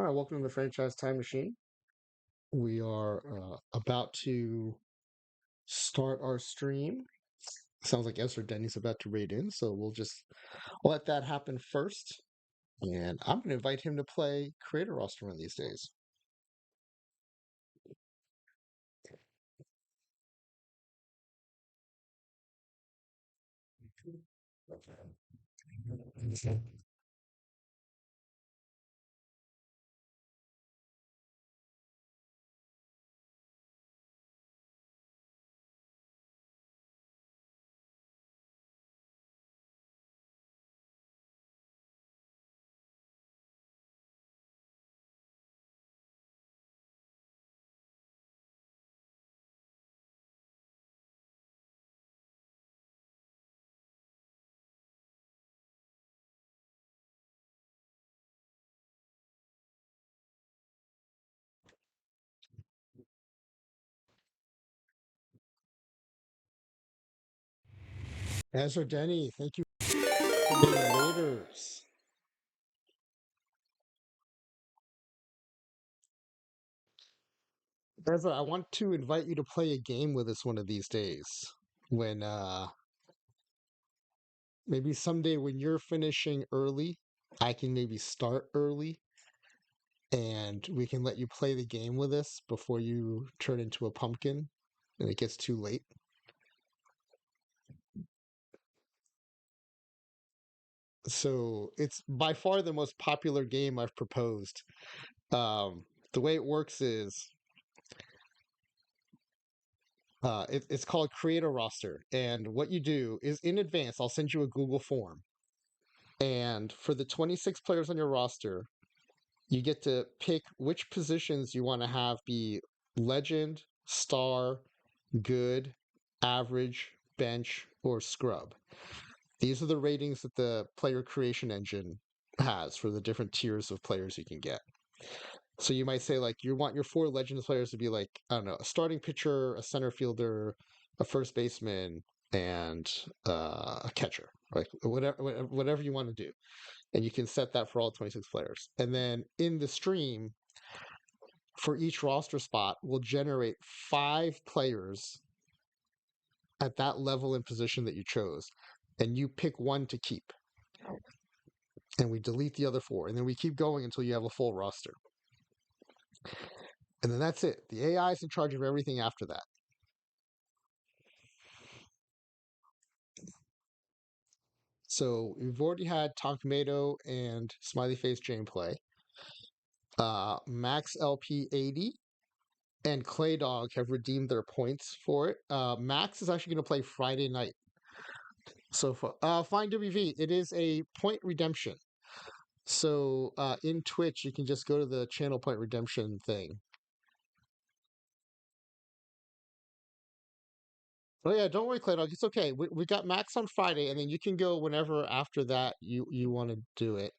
All right, welcome to the Franchise Time Machine. We are about to start our stream. Sounds like Ezra Denny's about to raid in, so we'll just let that happen first. And I'm going to invite him to play Creator Roster one of these days. Ezra Denny, thank you for being Raiders. Ezra, I want to invite you to play a game with us one of these days. When maybe someday when you're finishing early, I can maybe start early and we can let you play the game with us before you turn into a pumpkin and it gets too late. So it's by far the most popular game I've proposed. The way it works is it's called Create a Roster. And what you do is in advance, I'll send you a Google form. And for the 26 players on your roster, you get to pick which positions you want to have be legend, star, good, average, bench, or scrub. These are the ratings that the player creation engine has for the different tiers of players you can get. So you might say, like, you want your 4 Legends players to be like, I don't know, a starting pitcher, a center fielder, a first baseman, and a catcher, like whatever you want to do. And you can set that for all 26 players. And then in the stream, for each roster spot, we'll generate 5 players at that level and position that you chose. And you pick one to keep. And we delete the other 4. And then we keep going until you have a full roster. And then that's it. The AI is in charge of everything after that. So we've already had Tomato and Smiley Face Jane play. Max LP 80 and Clay Dog have redeemed their points for it. Max is actually going to play Friday night. So for Find WV, it is a point redemption. So in Twitch, you can just go to the channel point redemption thing. Oh yeah, don't worry, Clay Dog. It's okay. We got Max on Friday, and then you can go whenever after that you want to do it.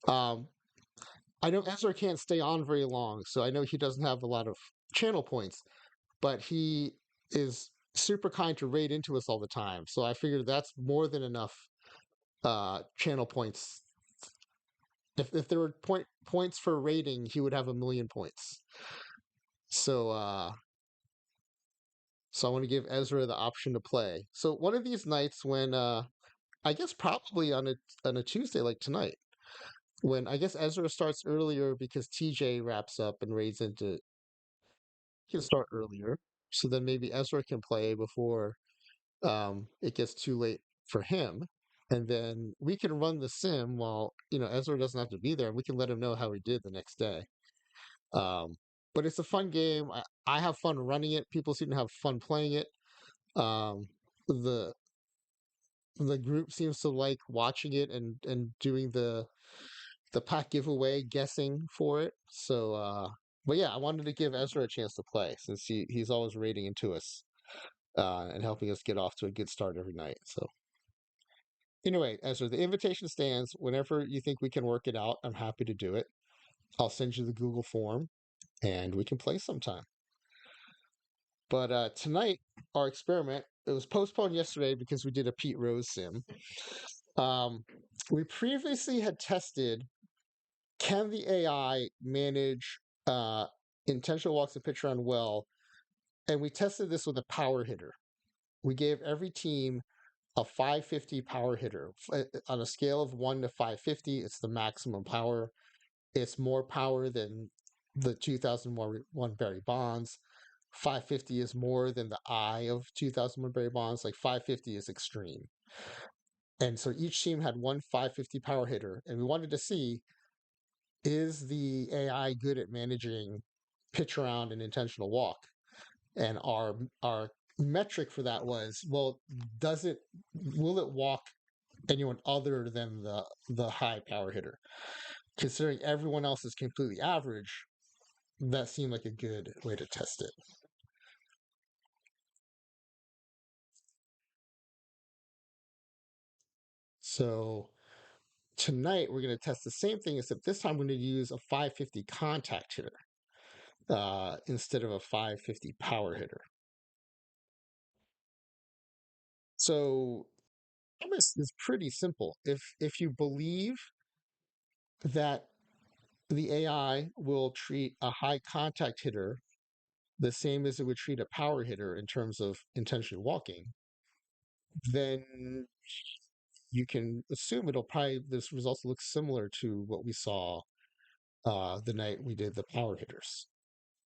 Um, I know Ezra can't stay on very long, so I know he doesn't have a lot of channel points, but he is super kind to raid into us all the time. So I figured that's more than enough channel points. If there were points for raiding, he would have 1,000,000 points. So so I want to give Ezra the option to play. So one of these nights when I guess probably on a Tuesday like tonight, when I guess Ezra starts earlier because TJ wraps up and raids into he can start earlier. So then maybe Ezra can play before it gets too late for him. And then we can run the sim while, Ezra doesn't have to be there. And we can let him know how he did the next day. Um, but it's a fun game. I have fun running it. People seem to have fun playing it. Um, the the group seems to like watching it and doing the pack giveaway guessing for it. So but yeah, I wanted to give Ezra a chance to play since he's always raiding into us and helping us get off to a good start every night. So anyway, Ezra, the invitation stands. Whenever you think we can work it out, I'm happy to do it. I'll send you the Google form and we can play sometime. But tonight, our experiment, it was postponed yesterday because we did a Pete Rose sim. We previously had tested can the AI manage intentional walks and pitch around well? And we tested this with a power hitter. We gave every team a 550 power hitter on a scale of 1 to 550. It's the maximum power. It's more power than the 2001 Barry Bonds. 550 is more than the eye of 2001 Barry Bonds. Like 550 is extreme. And so each team had one 550 power hitter. And we wanted to see, is the AI good at managing pitch around and intentional walk? And our metric for that was, well, does it will it walk anyone other than the high power hitter? Considering everyone else is completely average, that seemed like a good way to test it. So tonight we're going to test the same thing, except this time we're going to use a 550 contact hitter instead of a 550 power hitter. So premise is pretty simple. If you believe that the AI will treat a high contact hitter the same as it would treat a power hitter in terms of intentional walking, then you can assume it'll probably this results look similar to what we saw the night we did the power hitters.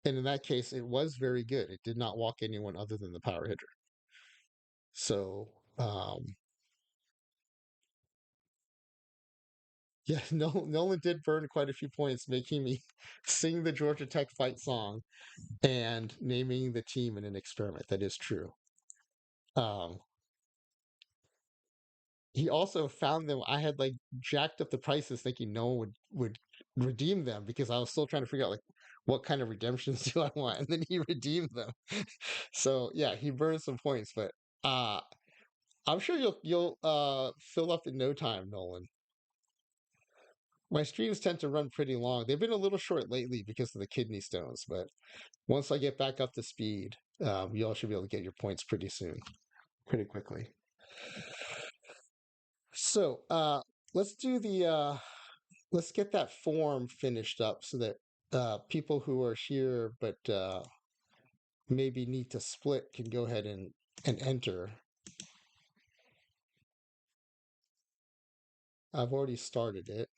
And in that case, it was very good. It did not walk anyone other than the power hitter. So yeah, Nolan did burn quite a few points, making me sing the Georgia Tech fight song and naming the team in an experiment. That is true. Um, he also found them. I had like jacked up the prices, thinking no one would redeem them because I was still trying to figure out like what kind of redemptions do I want, and then he redeemed them. So yeah, he burned some points, but uh, I'm sure you'll fill up in no time, Nolan. My streams tend to run pretty long. They've been a little short lately because of the kidney stones, but once I get back up to speed, you all should be able to get your points pretty soon, pretty quickly. So let's do the let's get that form finished up so that people who are here but maybe need to split can go ahead and enter. I've already started it.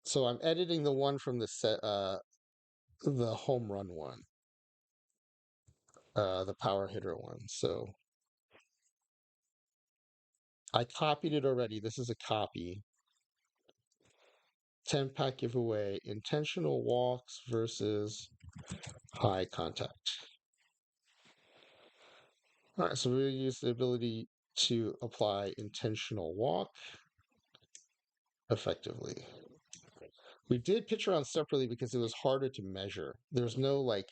So I'm editing the one from the home run one, the power hitter one. So I copied it already. This is a copy. 10 pack giveaway, intentional walks versus high contact. All right, so we're going to use the ability to apply intentional walk effectively. We did pitch around separately because it was harder to measure. There's no like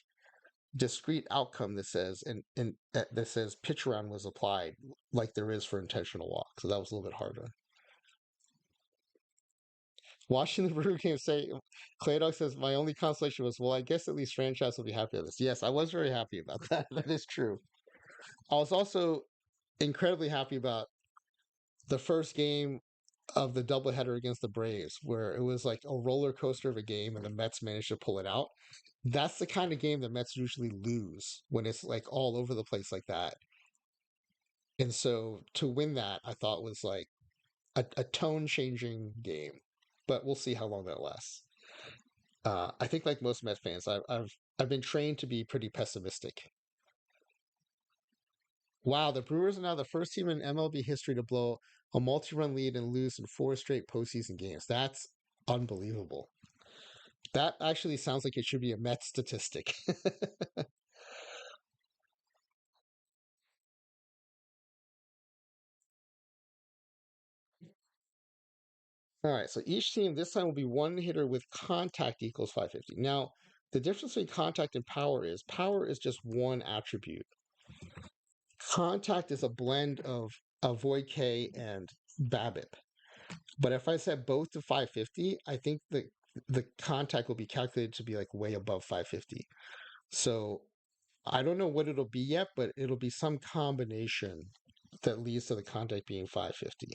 discrete outcome that says and that says pitch around was applied like there is for intentional walk. So that was a little bit harder. Watching the Brewer game say, Clay Dog says, my only consolation was, well, I guess at least franchise will be happy with this. Yes, I was very happy about that. That is true. I was also incredibly happy about the first game of the doubleheader against the Braves, where it was like a roller coaster of a game and the Mets managed to pull it out. That's the kind of game the Mets usually lose when it's like all over the place like that. And so to win that, I thought was like a tone changing game, but we'll see how long that lasts. I think, like most Mets fans, I've been trained to be pretty pessimistic. Wow, the Brewers are now the first team in MLB history to blow a multi-run lead and lose in four straight postseason games. That's unbelievable. That actually sounds like it should be a Mets statistic. All right, so each team this time will be one hitter with contact equals 550. Now, the difference between contact and power is just one attribute. Contact is a blend of avoid K and BABIP. But if I set both to 550, I think the contact will be calculated to be like way above 550. So I don't know what it'll be yet, but it'll be some combination that leads to the contact being 550.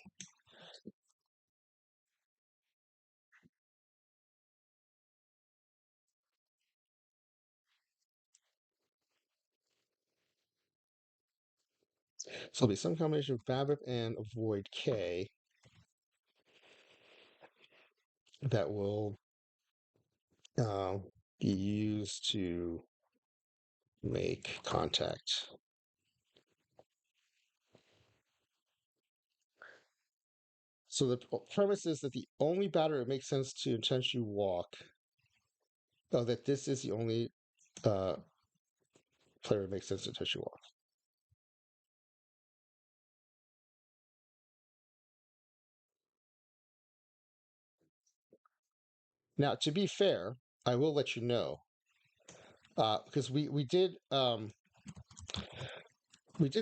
So it'll be some combination of BABIP and avoid K that will uh, be used to make contact. So the premise is that the only batter it makes sense to intentionally walk, oh, that this is the only uh, player it makes sense to intentionally walk. Now, to be fair, I will let you know because we did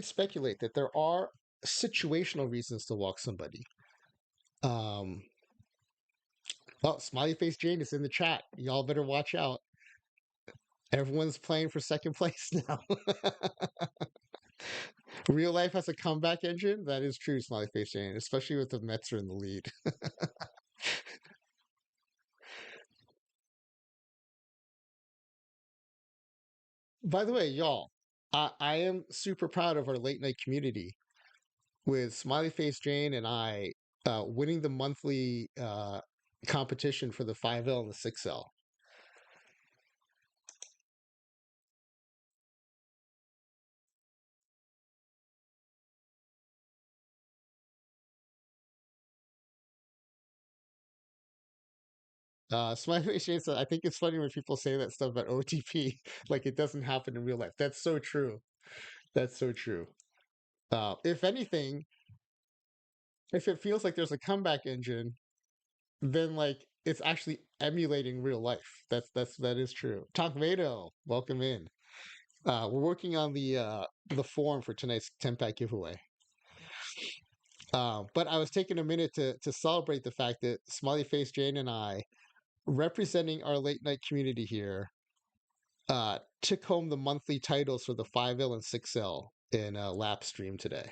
speculate that there are situational reasons to walk somebody. Um, well, Smiley Face Jane is in the chat. Y'all better watch out. Everyone's playing for second place now. Real life has a comeback engine. That is true, Smiley Face Jane, especially with the Mets are in the lead. By the way, y'all, I am super proud of our late night community with Smiley Face Jane and I winning the monthly competition for the 5L and the 6L. Smiley Face Jane said, I think it's funny when people say that stuff about OTP, like it doesn't happen in real life. That's so true. That's so true. If anything, if it feels like there's a comeback engine, then like it's actually emulating real life. That is true. Talkvado, welcome in. We're working on the form for tonight's 10 pack giveaway. But I was taking a minute to celebrate the fact that Smiley Face Jane and I, representing our late night community here, took home the monthly titles for the 5L and 6L in a lap stream today.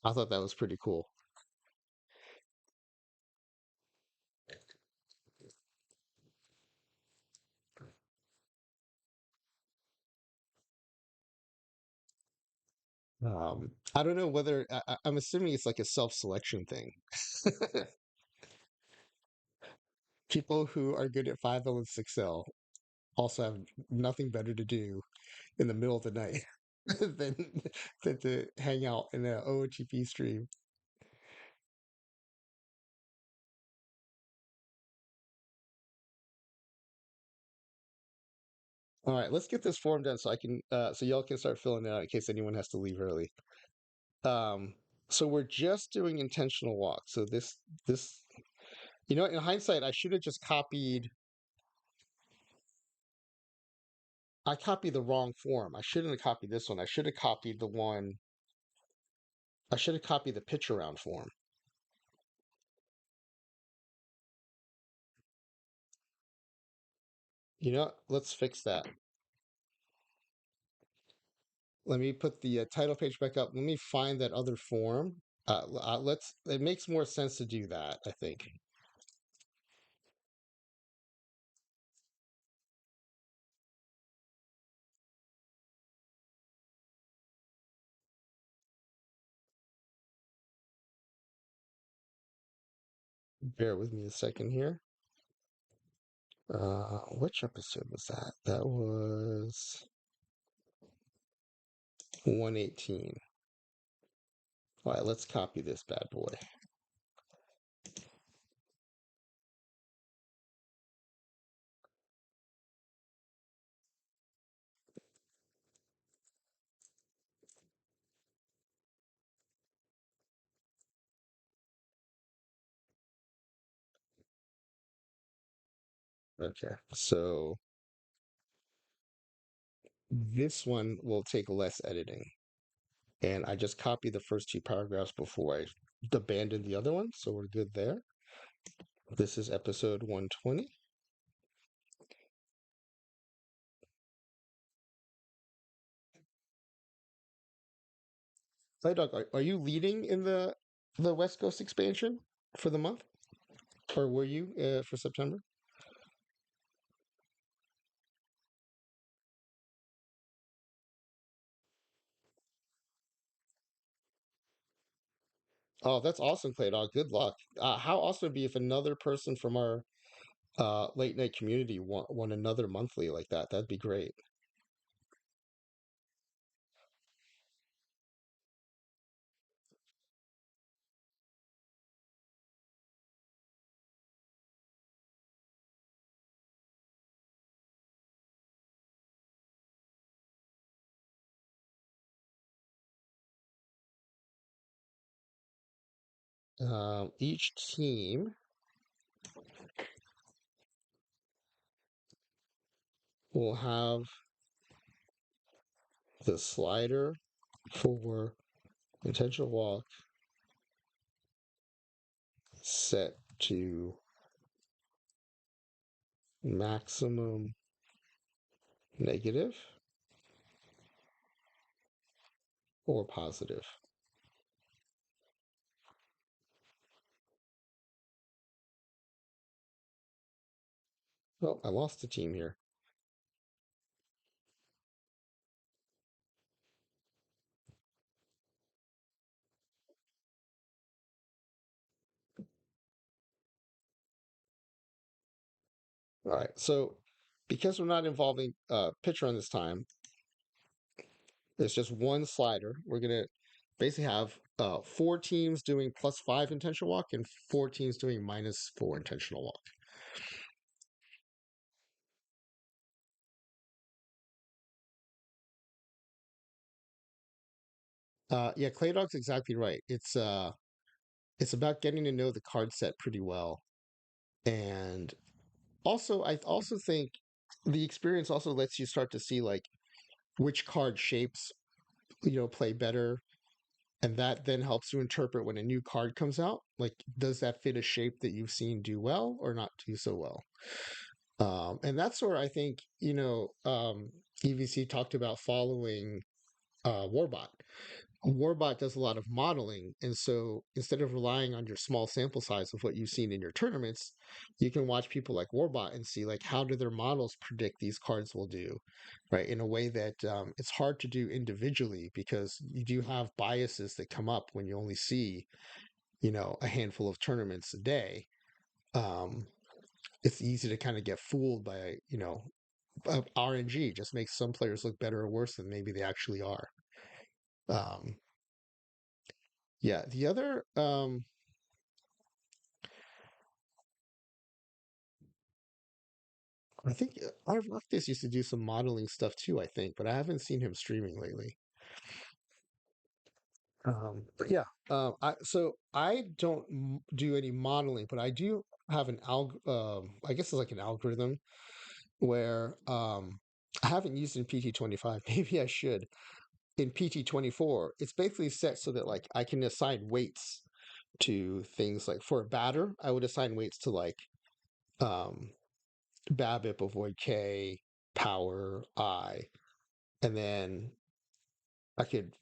I thought that was pretty cool. I don't know whether I'm assuming it's like a self-selection thing. People who are good at 5L and 6L also have nothing better to do in the middle of the night than than to hang out in an OOTP stream. All right, let's get this form done so I can so y'all can start filling it out in case anyone has to leave early. Um, so we're just doing intentional walk. So this in hindsight, I should have just copied. I copied the wrong form. I shouldn't have copied this one. I should have copied the one. I should have copied the pitch around form. Let's fix that. Let me put the title page back up. Let me find that other form. Let's. It makes more sense to do that, I think. Bear with me a second here. Which episode was that? That was 118. All right, let's copy this bad boy. Okay, so this one will take less editing. And I just copied the first two paragraphs before I abandoned the other one, so we're good there. This is episode 120. Play Dog, are you leading in the West Coast expansion for the month? Or were you for September? Oh, that's awesome, Clay Dog. Good luck. How awesome would it be if another person from our late night community won another monthly like that? That'd be great. Each team will have the slider for intentional walk set to maximum negative or positive. Oh, I lost the team here. All right. So because we're not involving pitcher on this time, it's just one slider. We're gonna basically have four teams doing +5 intentional walk and four teams doing -4 intentional walk. Yeah, Clay Dog's exactly right. It's about getting to know the card set pretty well. And also I also think the experience also lets you start to see like which card shapes, play better. And that then helps you interpret when a new card comes out. Like, does that fit a shape that you've seen do well or not do so well? And that's where I think, EVC talked about following Warbot. Warbot does a lot of modeling. And so instead of relying on your small sample size of what you've seen in your tournaments, you can watch people like Warbot and see like how do their models predict these cards will do, right? In a way that it's hard to do individually because you do have biases that come up when you only see, a handful of tournaments a day. Um, it's easy to kind of get fooled by, RNG just makes some players look better or worse than maybe they actually are. Um, yeah, the other I think Arvoctis used to do some modeling stuff too, I think, but I haven't seen him streaming lately. But yeah, so I don't do any modeling, but I do have I guess it's like an algorithm where I haven't used in PT25. Maybe I should. In PT24, it's basically set so that like I can assign weights to things like for a batter, I would assign weights to like um BABIP, avoid K, power, I, and then I could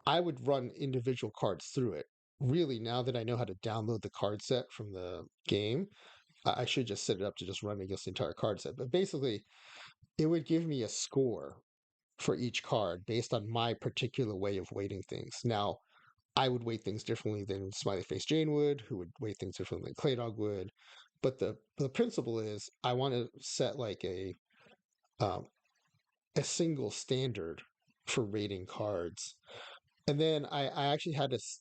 I would run individual cards through it. Really, now that I know how to download the card set from the game, I should just set it up to just run against the entire card set. But basically, it would give me a score for each card based on my particular way of weighting things. Now, I would weight things differently than Smiley Face Jane would, who would weight things differently than Claydog would. But the principle is I want to set like um, a single standard for rating cards. And then I actually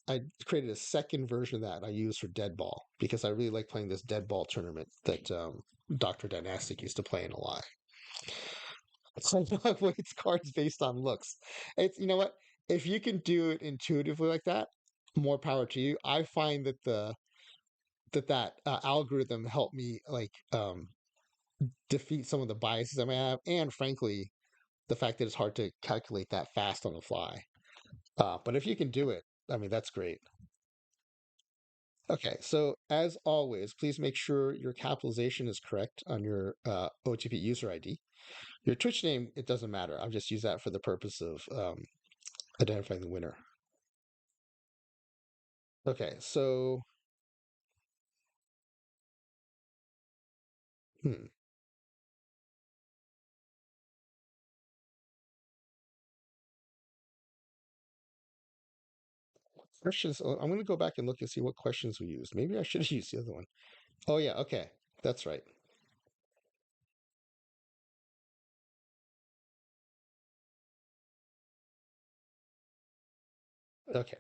I created a second version of that I use for Dead Ball because I really like playing this Dead Ball tournament that Dr. Dynastic used to play in a lot. So I weights cards based on looks. It's, you know what? If you can do it intuitively like that, more power to you. I find that that algorithm helped me like defeat some of the biases I may have, and frankly, the fact that it's hard to calculate that fast on the fly. But if you can do it, I mean, that's great. Okay, so as always, please make sure your capitalization is correct on your OTP user ID. Your Twitch name, it doesn't matter. I'll just use that for the purpose of identifying the winner. Okay, so hmm, Questions. I'm going to go back and look and see what questions we used. Maybe I should have used the other one. Oh, yeah. Okay. That's right. Okay.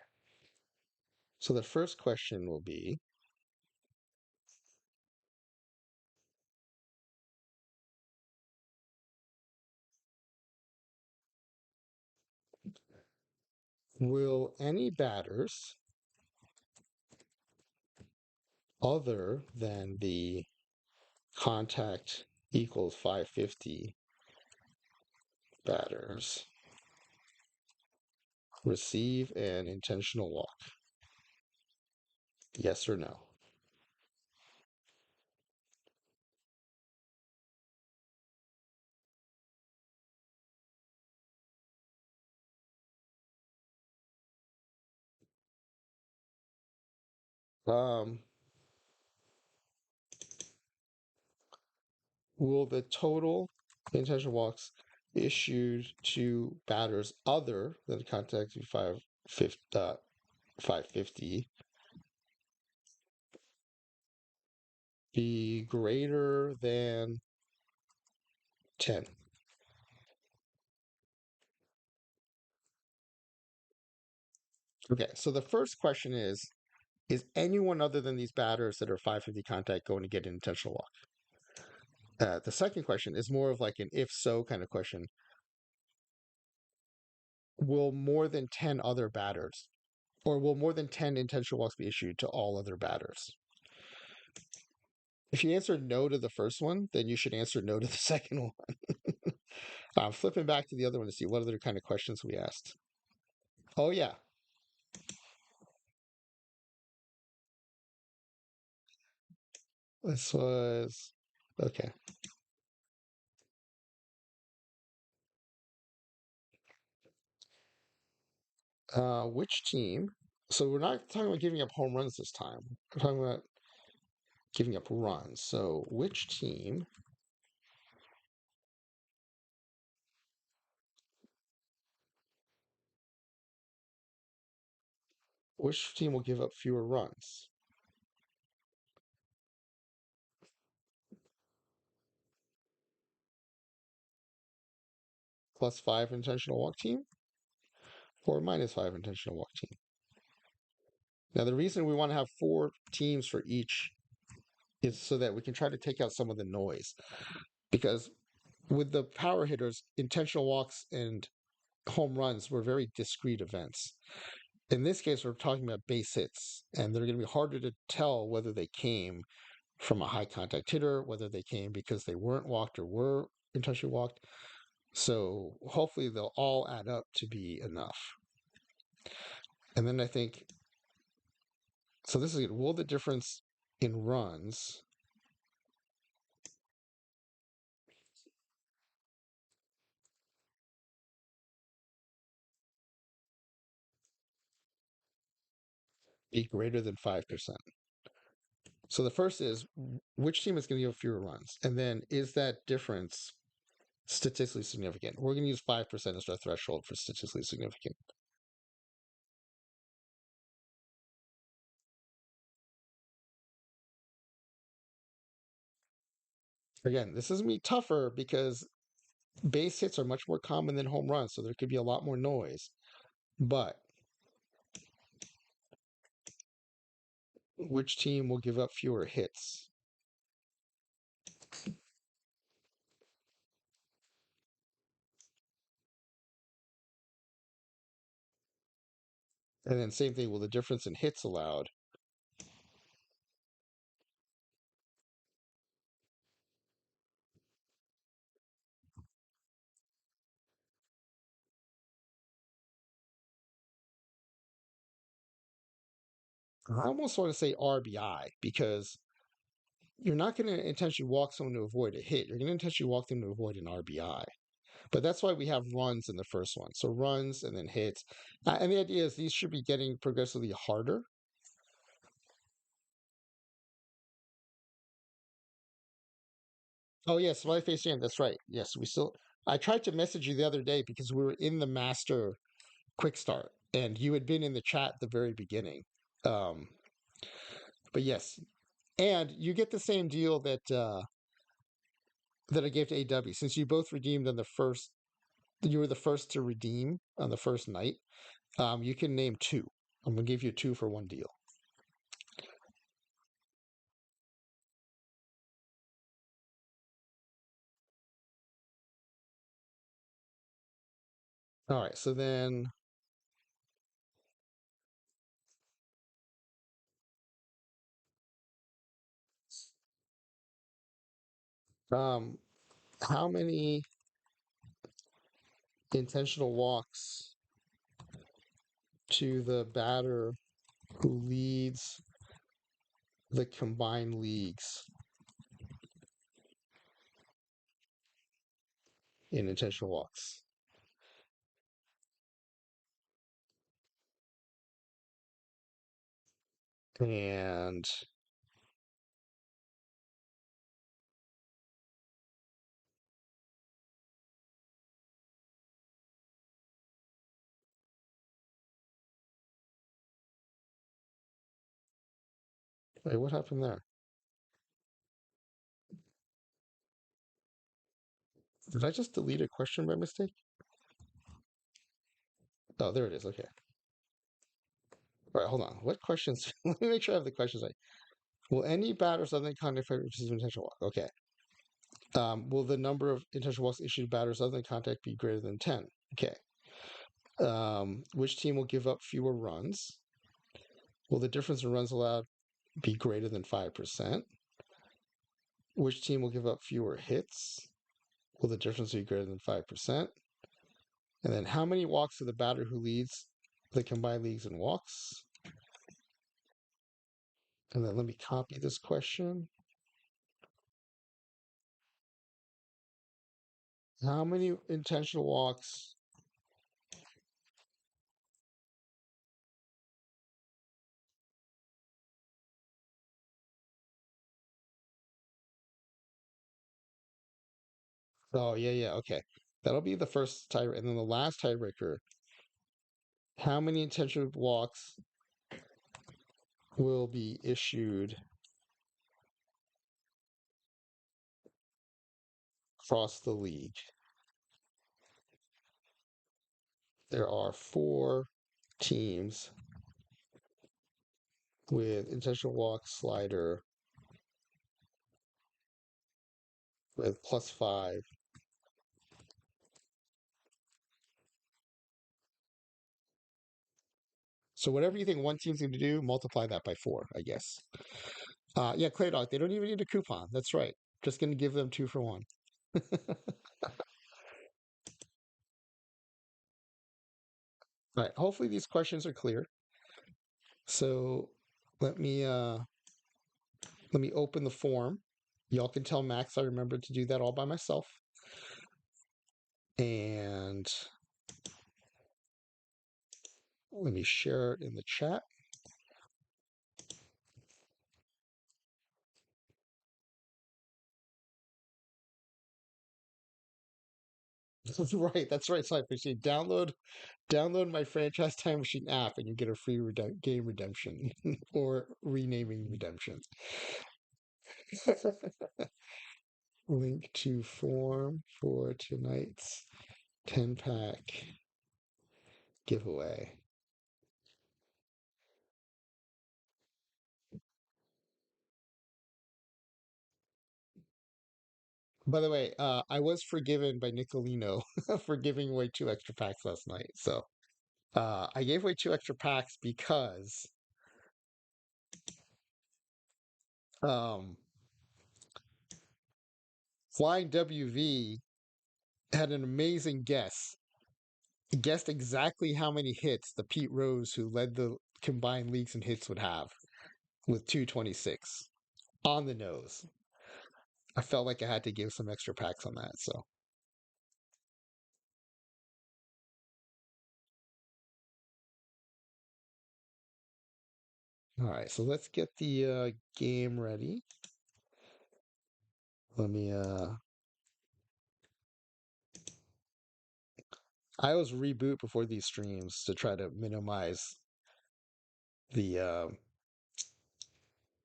So the first question will be, will any batters other than the contact equals 550 batters receive an intentional walk? Yes or no? Um, will the total intentional walks issued to batters other than contact 550 be greater than 10? Okay, so the first question is anyone other than these batters that are 550 contact going to get an intentional walk? The second question is more of like an if so kind of question. Will more than 10 other batters, or will more than 10 intentional walks be issued to all other batters? If you answer no to the first one, then you should answer no to the second one. I'm flipping back to the other one to see what other kind of questions we asked. Oh, yeah. This was okay. Which team? So we're not talking about giving up home runs this time. We're talking about giving up runs. So which team will give up fewer runs? +5 intentional walk team or -5 intentional walk team? Now the reason we want to have 4 teams for each is so that we can try to take out some of the noise. Because with the power hitters, intentional walks and home runs were very discrete events. In this case, we're talking about base hits, and they're going to be harder to tell whether they came from a high contact hitter, whether they came because they weren't walked or were intentionally walked. So hopefully they'll all add up to be enough. And then I think, so this is it. Will the difference in runs be greater than 5%? So the first is which team is going to give fewer runs? And then is that difference statistically significant? We're going to use 5% as our threshold for statistically significant. Again, this is going to be tougher because base hits are much more common than home runs, so there could be a lot more noise. But which team will give up fewer hits? And then same thing, will the difference in hits allowed? I almost want to say RBI because you're not going to intentionally walk someone to avoid a hit. You're going to intentionally walk them to avoid an RBI. But that's why we have runs in the first one. So runs and then hits. And the idea is these should be getting progressively harder. Oh, yes, Smiley Face Jam. That's right. Yes, we still. I tried to message you the other day because we were in the master quick start. and you had been in the chat at the very beginning. Um, but yes, and you get the same deal that I gave to AW. Since you both redeemed on the first, you were the first to redeem on the first night. You can name two. I'm gonna give you two for one deal. All right. So then, um, how many intentional walks to the batter who leads the combined leagues in intentional walks? And wait, what happened there? Did I just delete a question by mistake? Oh, there it is. Okay. All right, hold on. What questions? Let me make sure I have the questions right. Will any batters other than contact receive intentional walk? Okay. Will the number of intentional walks issued to batters other than contact be greater than 10? Okay. Which team will give up fewer runs? Will the difference in runs allowed be greater than 5%? Which team will give up fewer hits? Will the difference be greater than 5%? And then how many walks to the batter who leads the combined leagues in walks? And then let me copy this question. How many intentional walks? Oh, yeah, yeah. Okay. That'll be the first tie. And then the last tiebreaker. How many intentional walks will be issued across the league? There are four teams with intentional walk slider with +5. So whatever you think one team's going to do, multiply that by four, I guess. Yeah, Clay Dog, they don't even need a coupon. That's right. Just going to give them two for one. All right. Hopefully these questions are clear. So let me uh, let me open the form. Y'all can tell Max I remembered to do that all by myself. And let me share it in the chat. Right, that's right. So I appreciate download my franchise time machine app and you get a free game redemption or renaming redemption. Link to form for tonight's 10-pack giveaway. By the way, I was forgiven by Nicolino for giving away 2 extra packs last night. So I gave away 2 extra packs because um, Flying WV had an amazing guess. He guessed exactly how many hits the Pete Rose, who led the combined leagues and hits, would have with 226 on the nose. I felt like I had to give some extra packs on that. So, all right. So let's get the game ready. Let me I always reboot before these streams to try to minimize the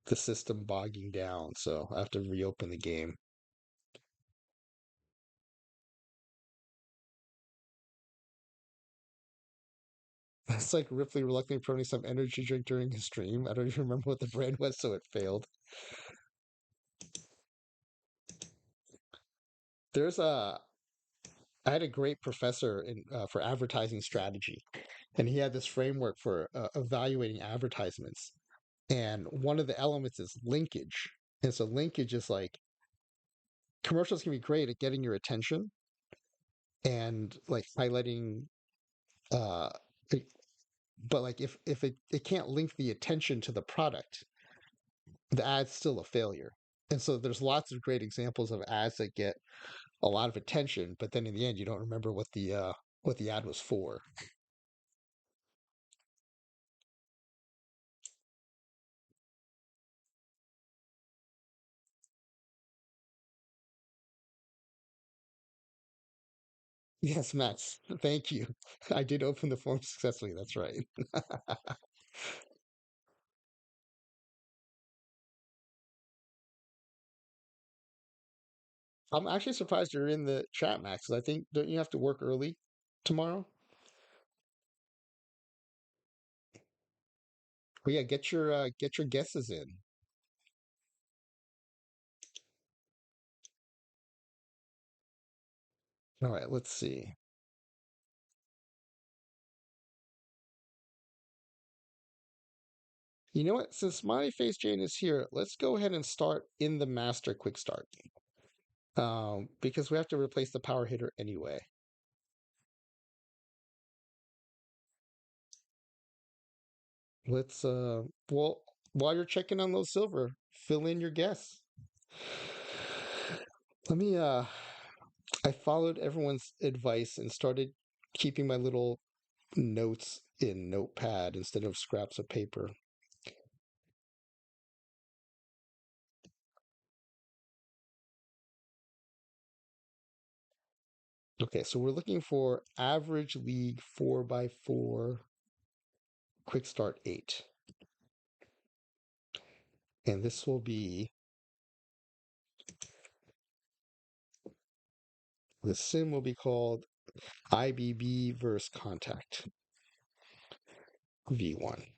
the system bogging down. So I have to reopen the game. It's like Ripley reluctantly promoting some energy drink during his stream. I don't even remember what the brand was, so it failed. There's a I had a great professor in for advertising strategy, and he had this framework for evaluating advertisements. And one of the elements is linkage. And so linkage is like commercials can be great at getting your attention and like highlighting uh it- but like if it can't link the attention to the product, the ad's still a failure. And so there's lots of great examples of ads that get a lot of attention, but then in the end you don't remember what the ad was for. Yes, Max. Thank you. I did open the form successfully. That's right. I'm actually surprised you're in the chat, Max. 'Cause I think don't you have to work early tomorrow? Well, yeah, get your guesses in. All right, let's see. You know what? Since Smiley Face Jane is here, let's go ahead and start in the master quick start. Because we have to replace the power hitter anyway. Let's well while you're checking on those silver, fill in your guess. Let me I followed everyone's advice and started keeping my little notes in notepad instead of scraps of paper. Okay, so we're looking for average league 4x4 quick start 8. And this will be the sim will be called IBB versus Contact V1.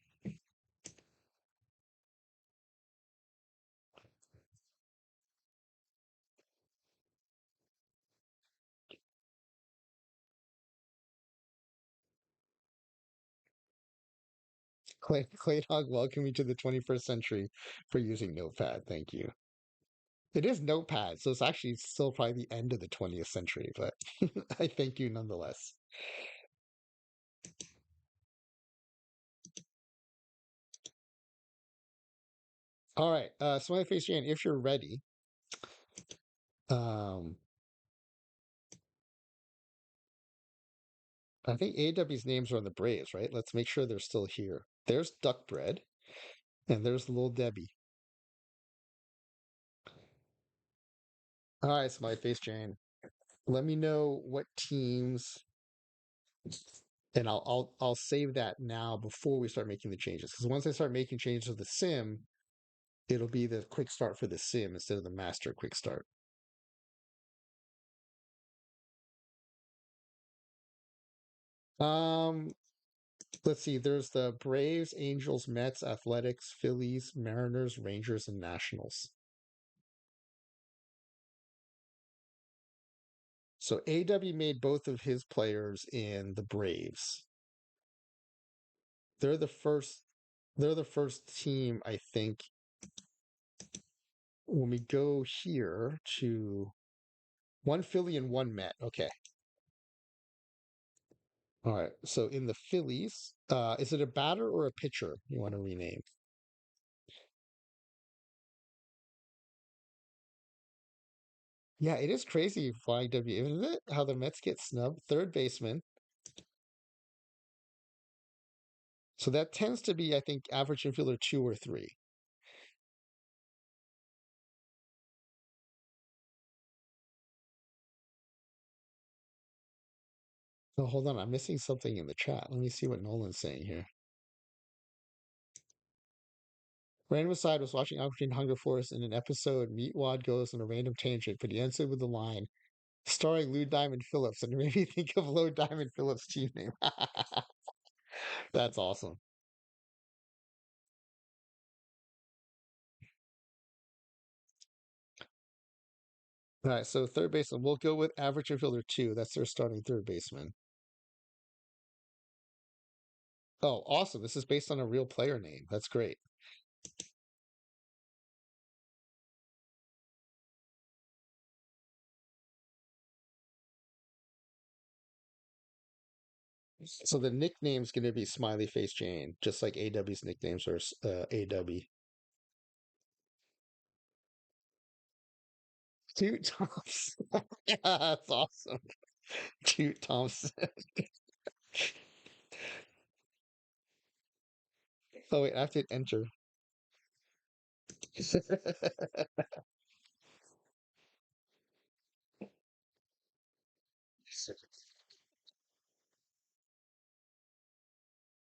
Clay Dog, welcome you to the 21st century for using Notepad. Thank you. It is Notepad, so it's actually still probably the end of the 20th century, but I thank you nonetheless. All right, Smiley Face Jan, if you're ready, um, I think AW's names are on the Braves, right? Let's make sure they're still here. There's Duck Bread, and there's Little Debbie. All right, Smiley Face Jane. Let me know what teams, and I'll save that now before we start making the changes. Because once I start making changes to the sim, it'll be the quick start for the sim instead of the master quick start. Um, let's see. There's the Braves, Angels, Mets, Athletics, Phillies, Mariners, Rangers, and Nationals. So AW made both of his players in the Braves. They're the first. They're the first team, I think. When we go here to one Philly and one Met. Okay. All right. So in the Phillies, is it a batter or a pitcher you want to rename? Yeah, it is crazy flying W, isn't it? How the Mets get snubbed. Third baseman. So that tends to be, I think, average infielder 2 or 3. Oh, hold on. I'm missing something in the chat. Let me see what Nolan's saying here. Random aside was watching Operation Hunger Force in an episode. Meatwad goes on a random tangent, but he ends it with the line starring Lou Diamond Phillips, and it made me think of Lou Diamond Phillips' team name. That's awesome. All right, so third baseman, we'll go with average infielder two. That's their starting third baseman. Oh, awesome. This is based on a real player name. That's great. So the nickname's going to be Smiley Face Jane, just like AW's nicknames are AW. Toot Thompson. That's awesome. Toot Thompson. Oh, wait, I have to enter.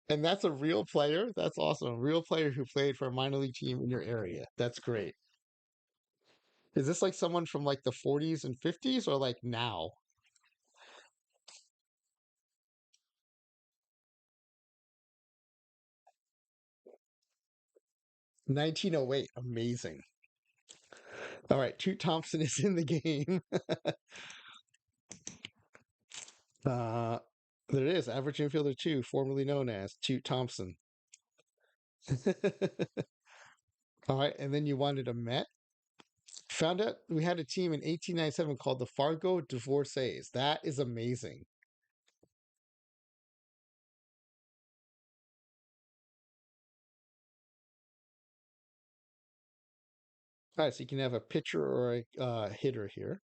And that's a real player? That's awesome. A real player who played for a minor league team in your area. That's great. Is this like someone from like the 40s and 50s or like now? 1908. Amazing. All right, Toot Thompson is in the game. Uh, there it is. Average infielder two, formerly known as Toot Thompson. All right, and then you wanted a Met. Found out we had a team in 1897 called the Fargo Divorcees. That is amazing. All right, so you can have a pitcher or a hitter here.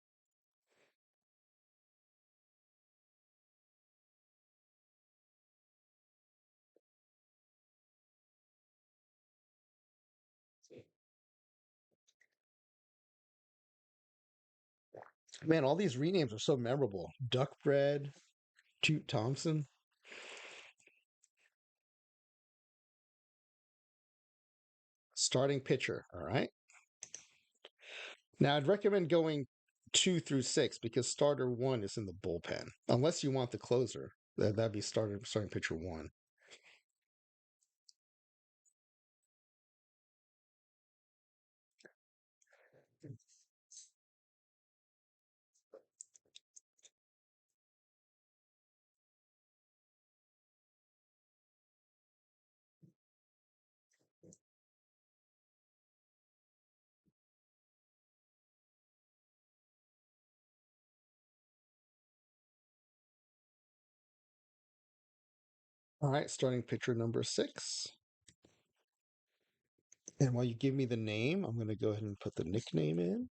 Man, all these renames are so memorable. Duckbread, Toot Thompson, starting pitcher. All right. Now, I'd recommend going two through six because starter one is in the bullpen, unless you want the closer. That'd be starting pitcher one. All right, starting pitcher number six. And while you give me the name, I'm going to go ahead and put the nickname in.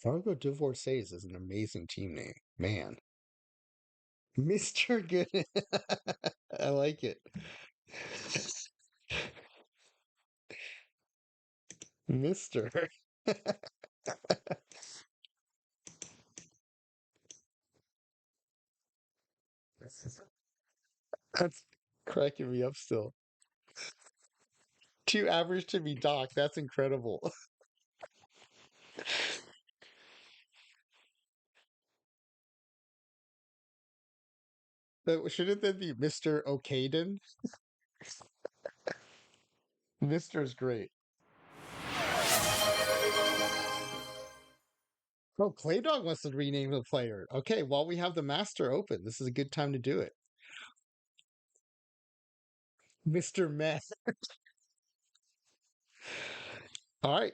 Fargo Divorcees is an amazing team name. Man. Mr. Good. I like it. Mr. That's cracking me up still. Too average to be Doc. That's incredible. Shouldn't that be Mr. O'Kaden? Mr. is great. Oh, Playdog wants to rename the player. Okay, while we have the master open, this is a good time to do it. Mr. Meth. All right.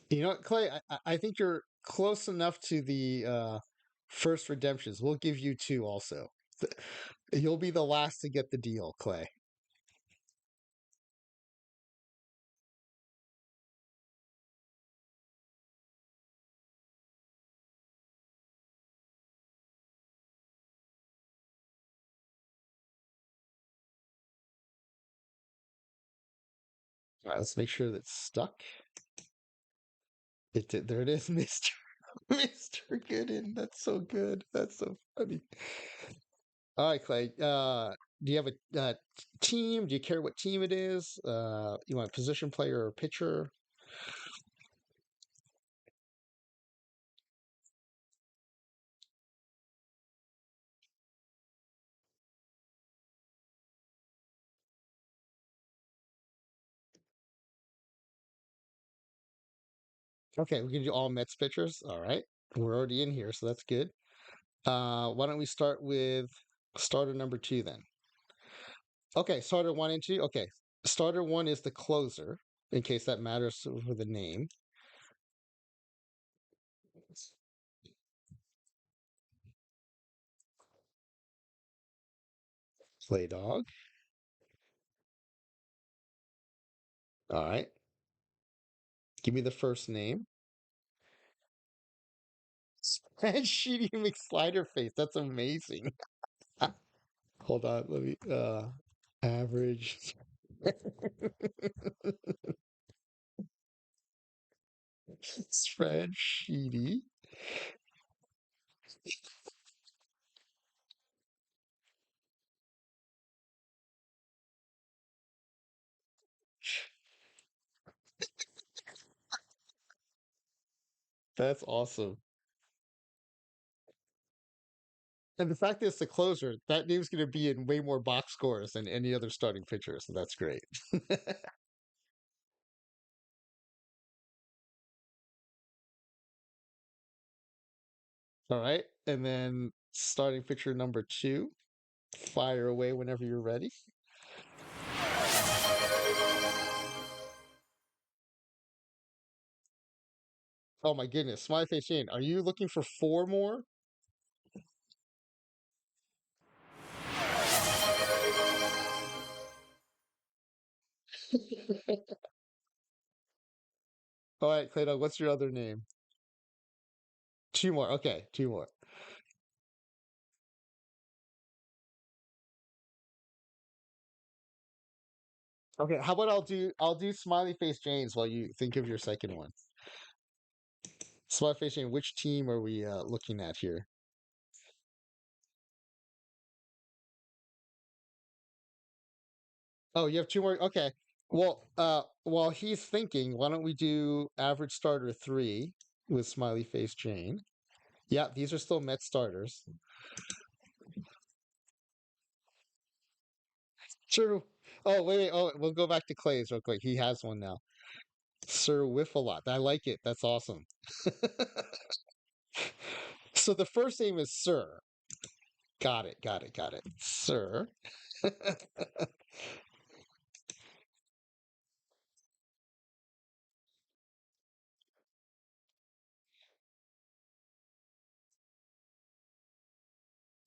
You know what, Clay? I think you're close enough to the first redemptions. We'll give you two also. You'll be the last to get the deal, Clay. All right, let's make sure that's stuck. It did. There it is, Mister Mister Gooden. That's so good. That's so funny. All right, Clay. Do you have a team? Do you care what team it is? You want position player or pitcher? Okay, we can do all Mets pitchers. All right, we're already in here, so that's good. Why don't we start with starter number two then? Okay, starter one and two. Okay, starter one is the closer, in case that matters for the name. Play dog. All right, give me the first name. Spreadsheet McSlider face. That's amazing. Hold on, let me average spreadsheety. That's awesome. And the fact that it's the closer, that name's going to be in way more box scores than any other starting pitcher, so that's great. All right, and then starting pitcher number two, fire away whenever you're ready. Oh my goodness, Smiley Face Jane, are you looking for four more? All right, Clayton, what's your other name? Two more. Okay, two more. Okay, how about I'll do Smiley Face James while you think of your second one. Smiley Face Jane, which team are we looking at here? Oh, you have two more. Okay. Well, while he's thinking, why don't we do average starter three with Smiley Face Jane? Yeah, these are still Met starters. True. Oh, wait, wait. Oh, we'll go back to Clay's real quick. He has one now. Sir Whiff-a-Lot. I like it. That's awesome. So the first name is Sir. Got it. Got it. Got it. Sir.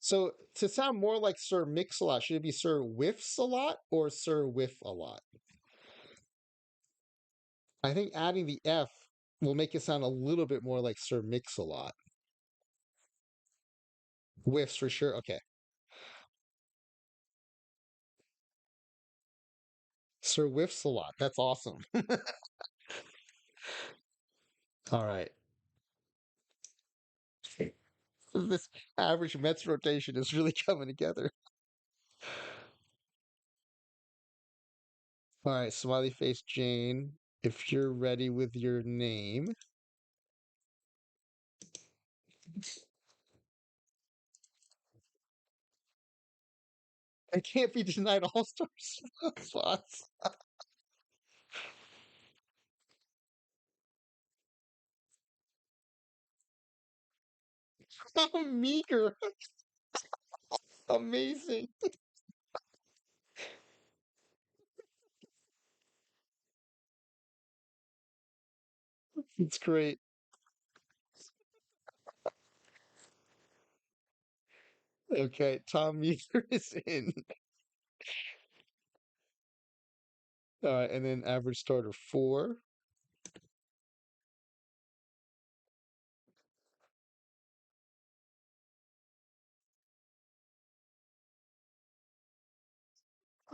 So to sound more like Sir Mix-a-Lot, should it be Sir Whiffs-a-Lot or Sir Whiff-a-Lot? I think adding the F will make it sound a little bit more like Sir Mix-a-Lot. Whiffs for sure. Okay. Sir Whiffs-a-Lot. That's awesome. All right. This average Mets rotation is really coming together. All right, Smiley Face Jane, if you're ready with your name. I can't be denied all star slots. How meager. Amazing. It's great. Okay, Tom Meager is in. All right, and then average starter four.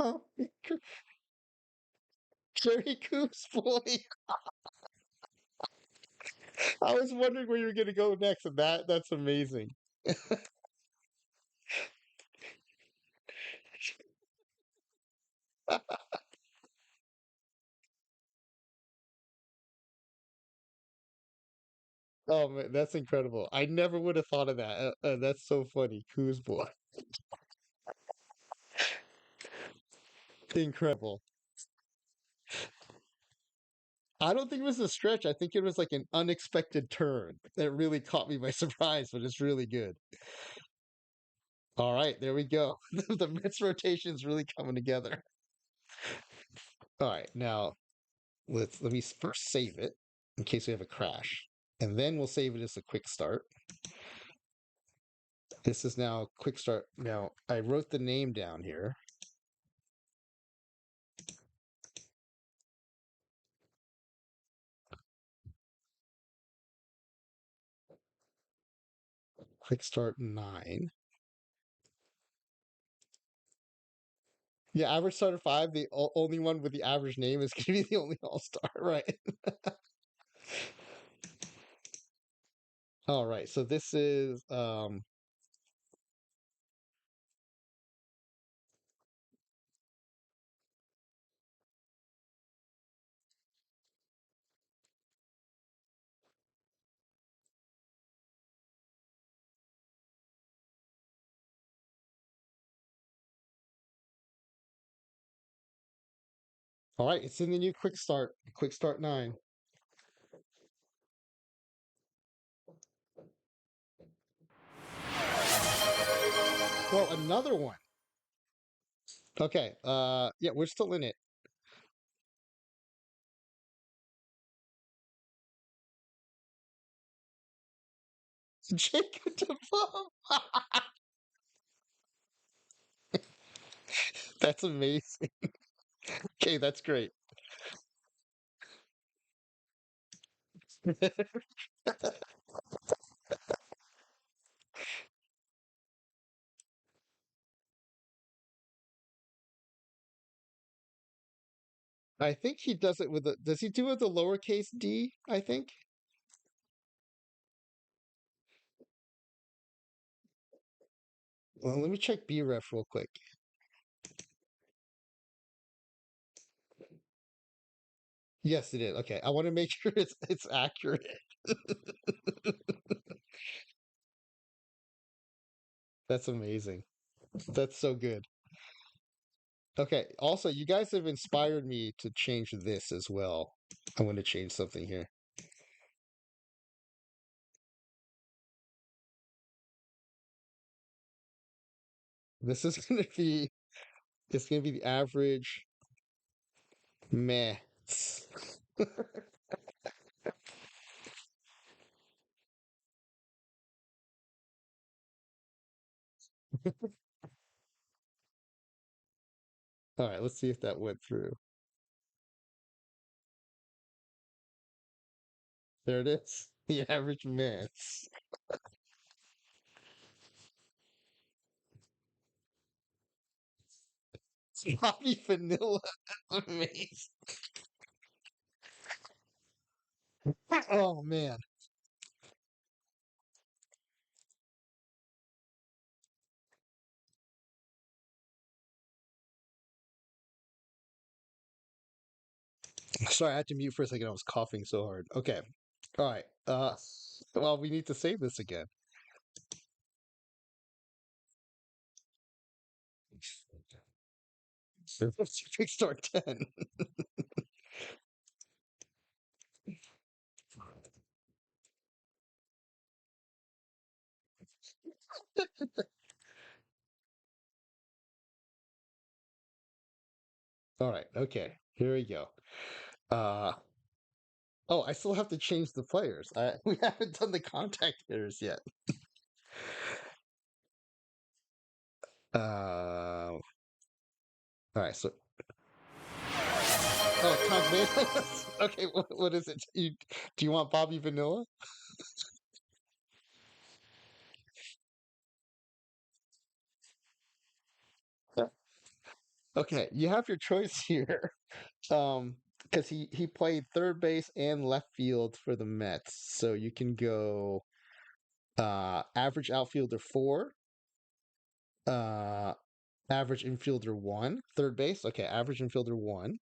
Oh, Jerry Coos boy. I was wondering where you were gonna go next, and that's amazing. Oh man, that's incredible. I never would have thought of that. That's so funny. Coos boy. Incredible. I don't think it was a stretch. I think it was like an unexpected turn that really caught me by surprise, but it's really good. All right, there we go. The Mets rotation is really coming together. All right, now let me first save it in case we have a crash, and then we'll save it as a quick start. This is now quick start. Now I wrote the name down here. Quick start 9. Yeah, average starter 5. The only one with the average name is going to be the only all star, right? All right, so this is all right. It's in the new quick start 9. Well, another one. Okay, yeah, we're still in it. Jacob DeVoe. That's amazing. Okay, that's great. I think he does it with the. Does he do it with the lowercase d? I think. Well, let me check bref real quick. Yes, it is. Okay, I want to make sure it's accurate. That's amazing. That's so good. Okay. Also, you guys have inspired me to change this as well. I want to change something here. This is gonna be. It's gonna be the average meh. All right. Let's see if that went through. There it is. The average mess. Sloppy vanilla. That's amazing. Oh man. Sorry, I had to mute for a second. I was coughing so hard. Okay. All right. Well, we need to save this again. Start 10. All right. Okay. Here we go. Uh oh, I still have to change the players. We haven't done the contact hitters yet. All right. So, oh, Tom Vanilla. Okay. What is it? Do you want Bobby Vanilla? Okay. You have your choice here. Um, because he played third base and left field for the Mets. So you can go average outfielder 4, uh average infielder 1, third base. Okay, average infielder 1.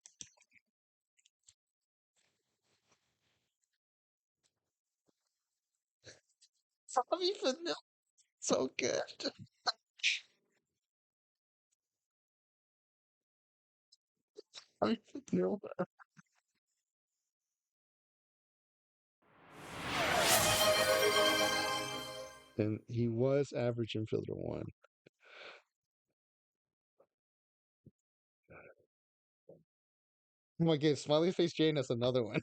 Bobby Vanilla, so good. Bobby Vanilla. And he was average infielder 1. Oh my god, Smiley Face Jane has another one.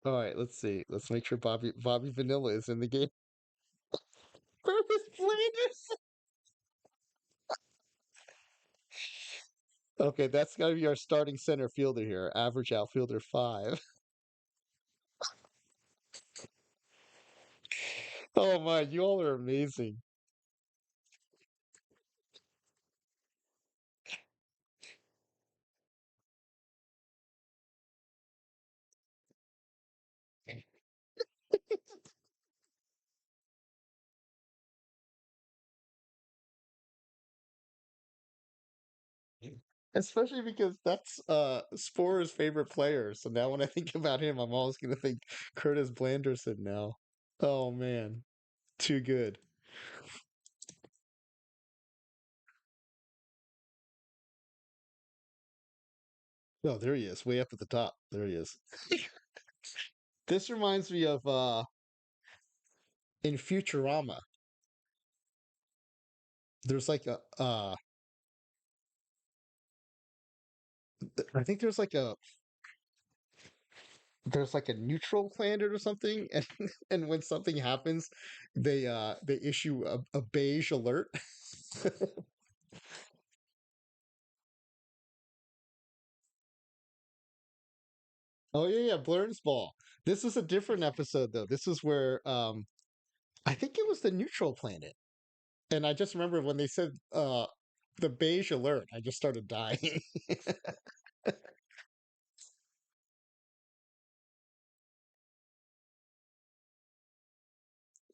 All right, let's see. Let's make sure Bobby Vanilla is in the game. Purpose Flanders. Okay, that's got to be our starting center fielder here. Average outfielder 5. Oh my, you all are amazing. Especially because that's Sporer's favorite player. So now when I think about him, I'm always gonna think Curtis Blanderson now. Oh man, too good. Oh, there he is, way up at the top. There he is. This reminds me of in Futurama. There's like a I think there's like a neutral planet or something, and and when something happens, they issue a beige alert. Oh yeah, yeah, Blurns Ball. This is a different episode though. This is where I think it was the neutral planet. And I just remember when they said the beige alert, I just started dying.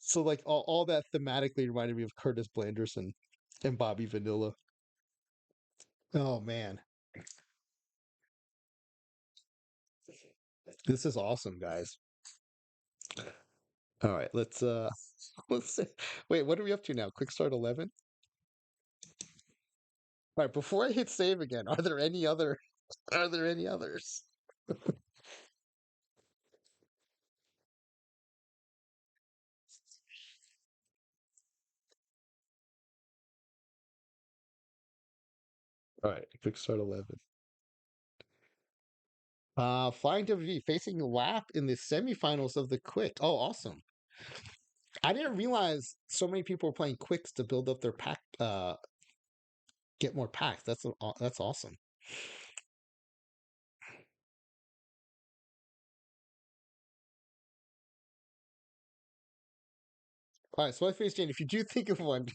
So like all that thematically reminded me of Curtis Blanderson and Bobby Vanilla. Oh man. This is awesome, guys. All right, let's let's see. Wait, what are we up to now? Quick start 11? All right, before I hit save again, are there any other are there any others? All right, quick start 11. Flying WV facing Lap in the semifinals of the Quick. Oh, awesome. I didn't realize so many people were playing Quicks to build up their pack, get more packs. That's awesome. All right, so I face Jane. If you do think of one,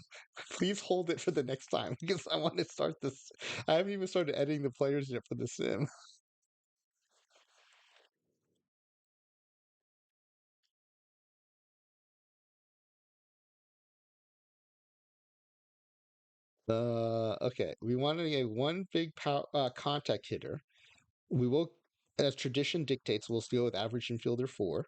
please hold it for the next time because I want to start this. I haven't even started editing the players yet for the sim. Okay. We want to get one big contact hitter. We will, as tradition dictates, we'll go with average infielder 4.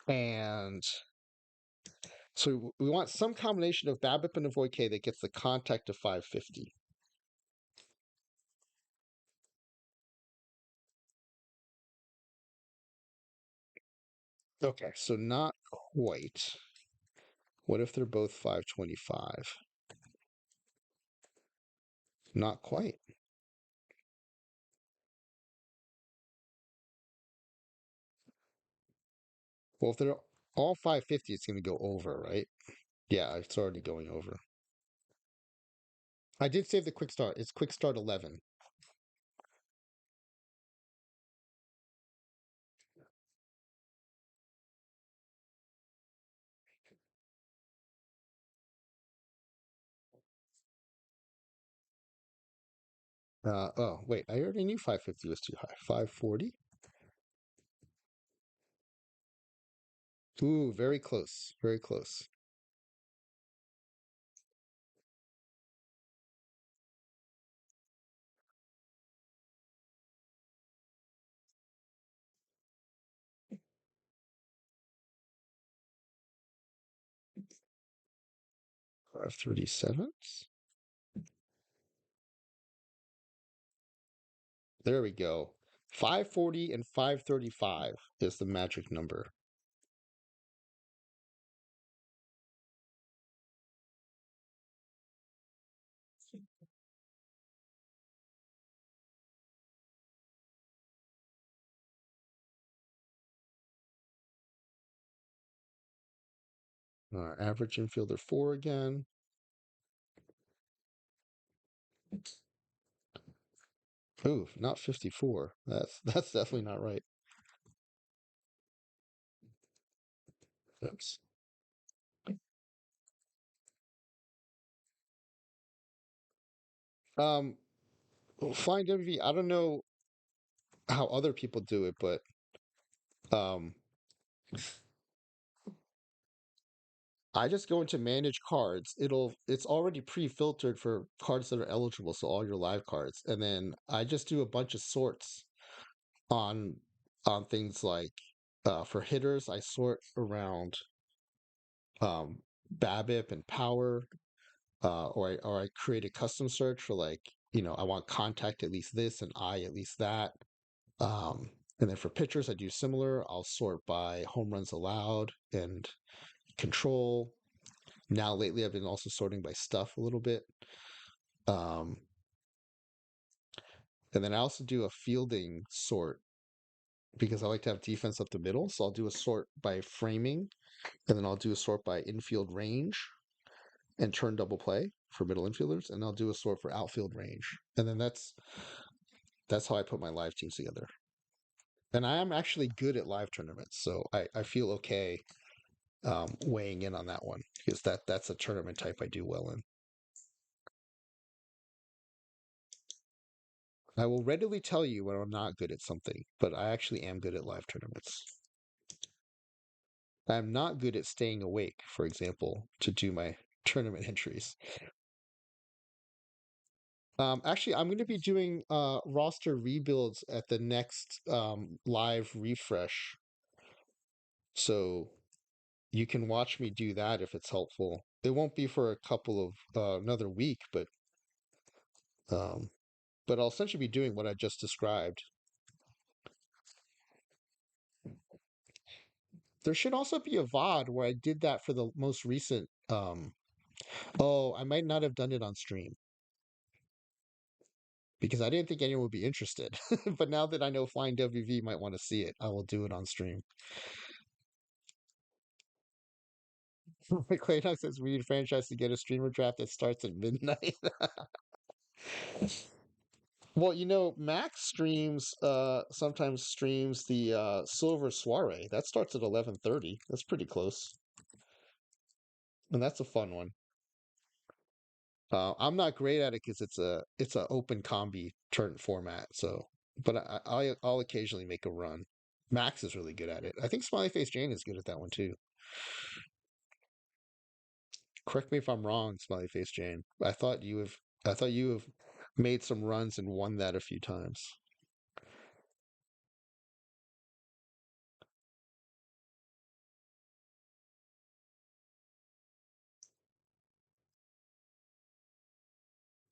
And so we want some combination of BABIP and avoid K that gets the contact to 550. Okay. So not quite. What if they're both 525? Not quite. Well, if they're all 550, it's going to go over, right? Yeah, it's already going over. I did save the quick start. It's quick start 11. Oh, wait, I already knew 550 was too high. 540? Ooh, very close. Very close. 537? There we go. 540 and 535 is the magic number. Average infielder 4 again. Ooh, not 54. That's definitely not right. Oops. Um, Flying WV, I don't know how other people do it, but um, I just go into manage cards. It's already pre-filtered for cards that are eligible, so all your live cards. And then I just do a bunch of sorts on things like for hitters, I sort around um BABIP and power, or I create a custom search for like, I want contact at least this and I at least that. And then for pitchers, I do similar. I'll sort by home runs allowed and control. Now lately, I've been also sorting by stuff a little bit. Um, and then I also do a fielding sort because I like to have defense up the middle. So I'll do a sort by framing, and then I'll do a sort by infield range and turn double play for middle infielders, and I'll do a sort for outfield range. And then that's how I put my live teams together. And I am actually good at live tournaments, so I feel okay weighing in on that one because that's a tournament type I do well in. I will readily tell you when I'm not good at something, but I actually am good at live tournaments. I'm not good at staying awake, for example, to do my tournament entries. Actually, I'm going to be doing roster rebuilds at the next live refresh, so you can watch me do that if it's helpful. It won't be for a couple of another week, um, but I'll essentially be doing what I just described. There should also be a VOD where I did that for the most recent. Oh, I might not have done it on stream because I didn't think anyone would be interested. But now that I know Flying WV might want to see it, I will do it on stream. Clayton says we need franchise to get a streamer draft that starts at midnight. Well, Max streams sometimes streams the Silver Soiree. That starts at 11:30. That's pretty close. And that's a fun one. I'm not great at it because it's a open combi turn format. So, but I'll occasionally make a run. Max is really good at it. I think Smiley Face Jane is good at that one too. Correct me if I'm wrong, Smiley Face Jane. I thought you have made some runs and won that a few times.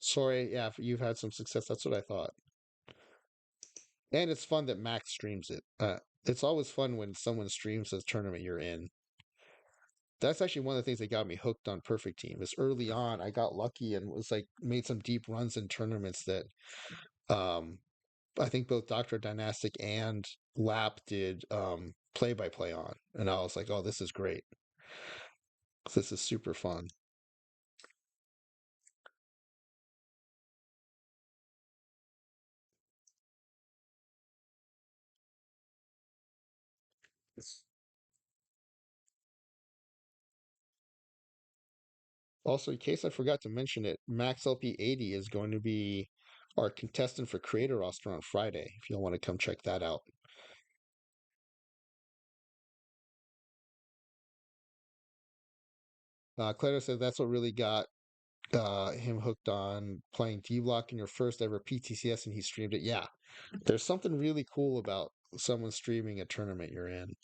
Sorry, yeah, if you've had some success. That's what I thought. And it's fun that Max streams it. It's always fun when someone streams a tournament you're in. That's actually one of the things that got me hooked on Perfect Team. Is early on I got lucky and was like made some deep runs in tournaments that um, I think both Doctor Dynastic and Lap did play by play on, and I was like, oh, this is great. This is super fun. Also, in case I forgot to mention it, Max LP 80 is going to be our contestant for creator roster on Friday. If y'all want to come check that out. Claire said that's what really got him hooked on playing D Block in your first ever PTCS, and he streamed it. Yeah, there's something really cool about someone streaming a tournament you're in.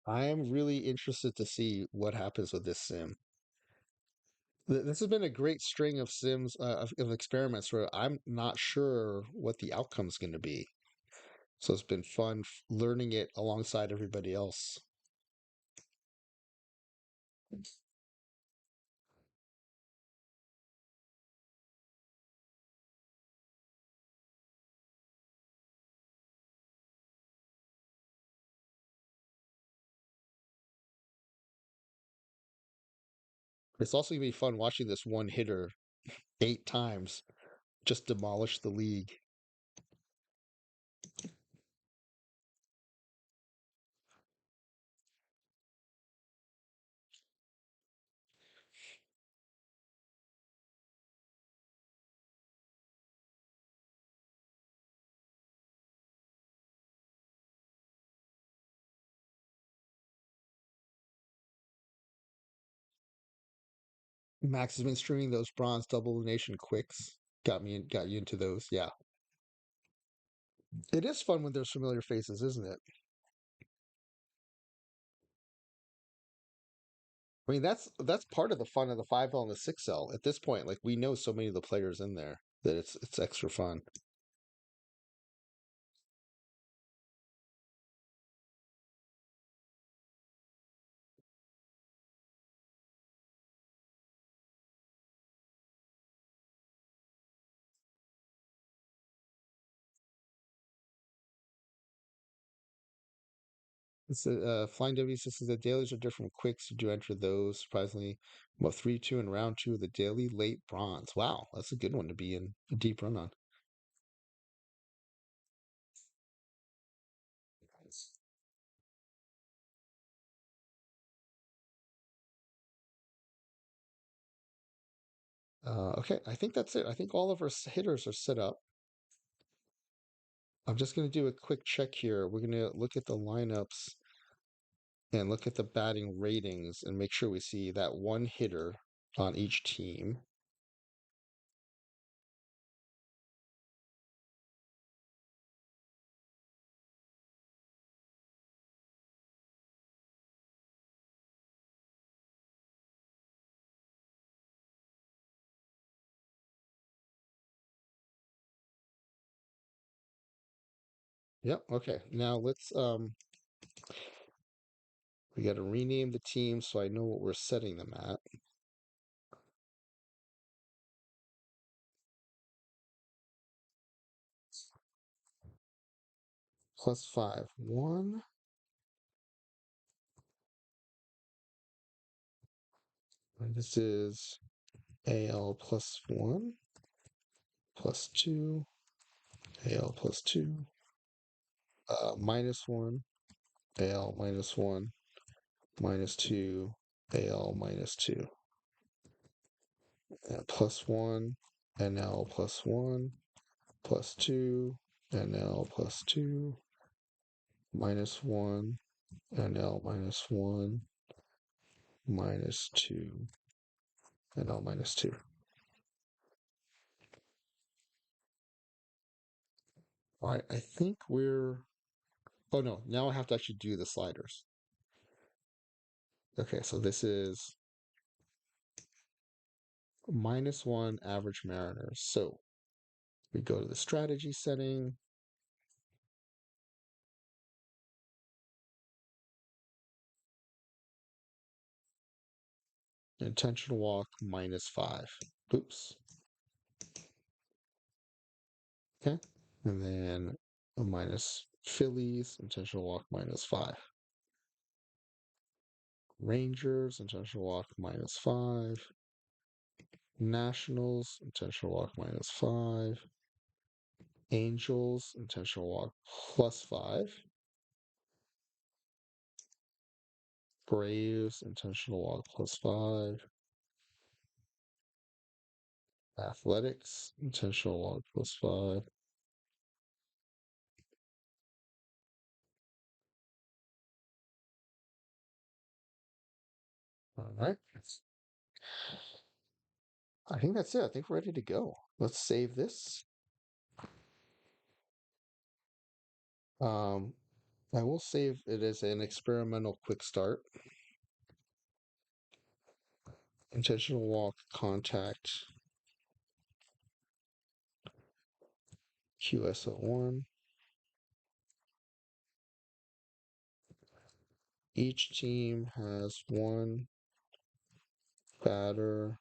I am really interested to see what happens with this sim. This has been a great string of sims of experiments where I'm not sure what the outcome's going to be. So it's been fun learning it alongside everybody else. It's also going to be fun watching this one hitter 8 times just demolish the league. Max has been streaming those bronze double elimination quicks. Got you into those. Yeah, it is fun when there's familiar faces, isn't it? I mean, that's part of the fun of the 5L and the 6L. At this point, like we know so many of the players in there that it's extra fun. It's Flying W says the dailies are different from quicks. You do enter those. Surprisingly, about 3-2 in round two of the daily late bronze. Wow, that's a good one to be in a deep run on. Okay, I think that's it. I think all of our hitters are set up. I'm just going to do a quick check here. We're going to look at the lineups and look at the batting ratings and make sure we see that one hitter on each team. Yep. Okay. Now we got to rename the team so I know what we're setting them at. +5, 1. And this is AL +1, +2, AL +2, -1, AL -1, -2, AL -2, +1, NL +1, +2, NL +2, -1, NL -1, -2, NL -2. All right, I think we're. Oh no, now I have to actually do the sliders. Okay, so this is -1 average mariners. So we go to the strategy setting. Intentional walk -5. Oops. Okay. And then a minus Phillies, intentional walk -5. Rangers, intentional walk -5. Nationals, intentional walk -5. Angels, intentional walk +5. Braves, intentional walk +5. Athletics, intentional walk +5. All right. I think that's it. I think we're ready to go. Let's save this. Um, I will save it as an experimental quick start. Intentional walk, contact, QSO1. Each team has one batter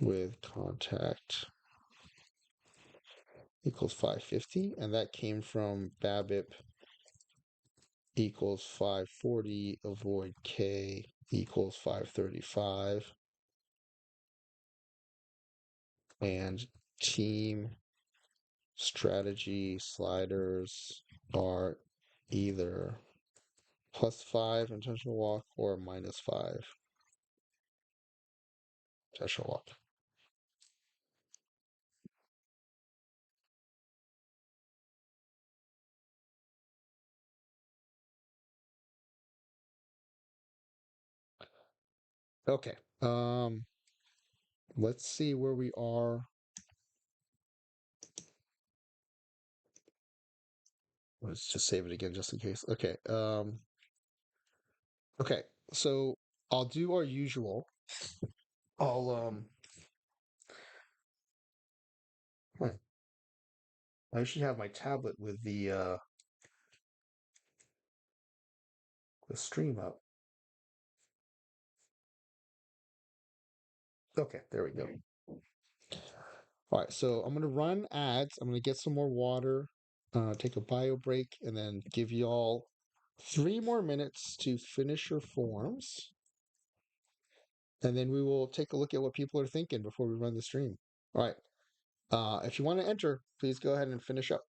with contact equals 550, and that came from BABIP equals 540, avoid K equals 535, and team strategy sliders are either +5 intentional walk or -5 intentional walk. Okay. Let's see where we are. Let's just save it again just in case. Okay. Okay. So I'll do our usual. I'll hmm, I should have my tablet with the stream up. Okay, there we go. All right, so I'm gonna run ads. I'm gonna get some more water, take a bio break, and then give you all 3 more minutes to finish your forms, and then we will take a look at what people are thinking before we run the stream. All right. If you want to enter, please go ahead and finish up.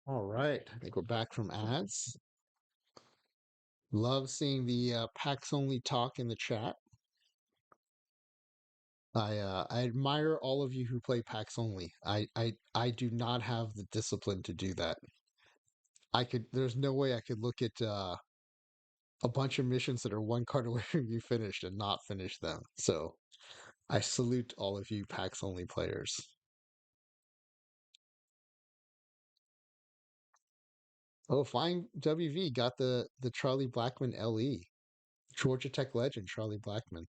All right. I think we're back from ads. Love seeing the packs only talk in the chat. I admire all of you who play packs only. I do not have the discipline to do that. There's no way I could look at a bunch of missions that are one card away from you finished and not finish them. So I salute all of you packs only players. Oh, Flying WV got the Charlie Blackman LE. Georgia Tech legend Charlie Blackman.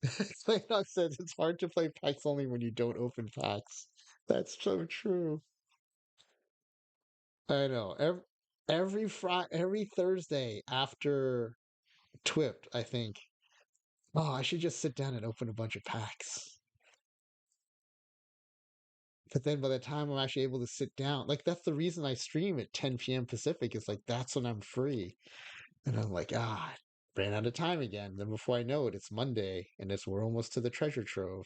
Claydock says it's hard to play packs only when you don't open packs. That's so true. I know. Every Thursday after Twipped, I think, oh, I should just sit down and open a bunch of packs. But then by the time I'm actually able to sit down, like that's the reason I stream at 10 p.m. Pacific. Is like that's when I'm free, and I'm like, ran out of time again. Then before I know it, it's Monday, and we're almost to the treasure trove.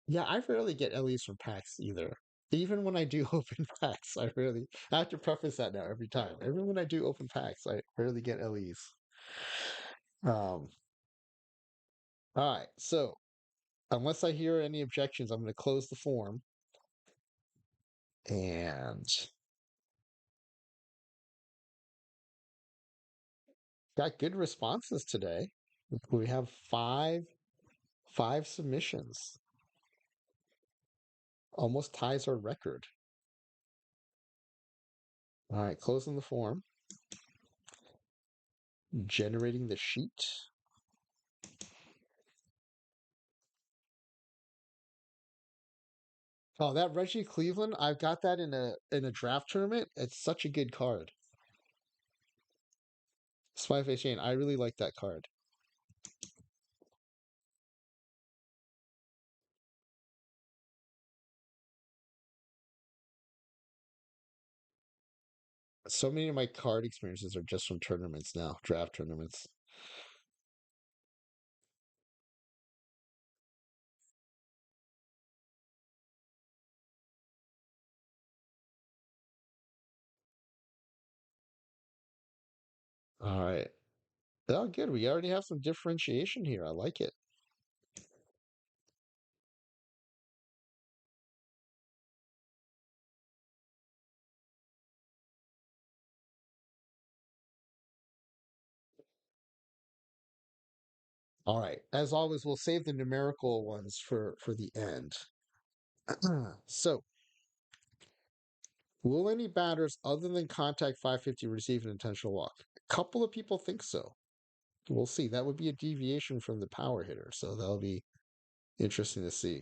Yeah, I rarely get LEs from packs either. Even when I do open packs, I have to preface that now every time. Even when I do open packs, I rarely get LEs. Um, all right, so unless I hear any objections, I'm going to close the form and got good responses today. We have five submissions. Almost ties our record. All right, closing the form, generating the sheet. Oh, that Reggie Cleveland, I've got that in a draft tournament. It's such a good card. Spy Face Jane, I really like that card. So many of my card experiences are just from tournaments now, draft tournaments. All right. Oh, good. We already have some differentiation here. I like it. All right. As always, we'll save the numerical ones for the end. So, will any batters other than contact 550 receive an intentional walk? A couple of people think so. We'll see. That would be a deviation from the power hitter, so that'll be interesting to see.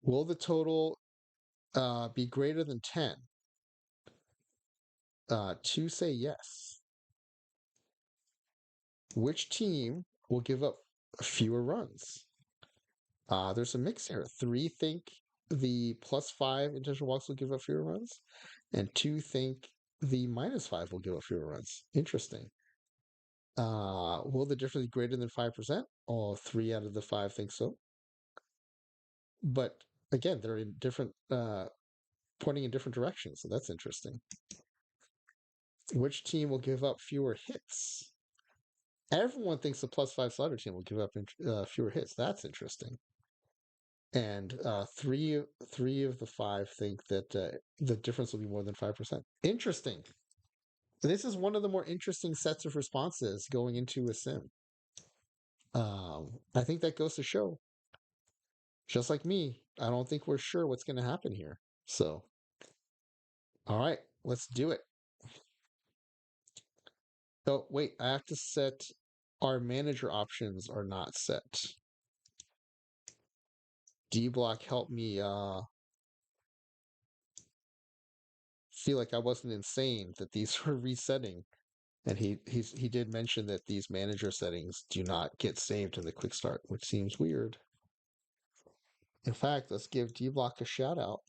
Will the total be greater than 10? Two say yes. Which team will give up fewer runs? There's a mix here. Three think the +5 intentional walks will give up fewer runs, and two think the -5 will give up fewer runs. Interesting. Will the difference be greater than 5%? All three out of the five think so. But again, they're in different, pointing in different directions, so that's interesting. Which team will give up fewer hits? Everyone thinks the +5 slider team will give up fewer hits. That's interesting. And three of the five think that the difference will be more than 5%. Interesting. This is one of the more interesting sets of responses going into a sim. I think that goes to show, just like me, I don't think we're sure what's going to happen here. So, all right, let's do it. Oh, wait, I have to set our manager options are not set. D Block helped me feel like I wasn't insane that these were resetting. And he did mention that these manager settings do not get saved in the quick start, which seems weird. In fact, let's give D Block a shout out.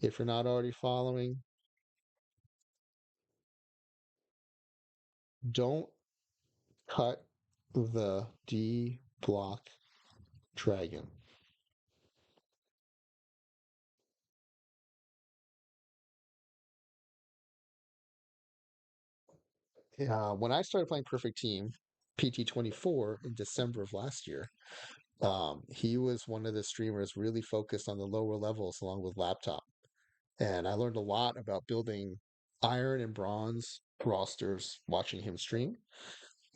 If you're not already following, Don't cut the D block dragon. When I started playing Perfect Team PT24 in December of last year, he was one of the streamers really focused on the lower levels along with laptop. And I learned a lot about building iron and bronze rosters watching him stream.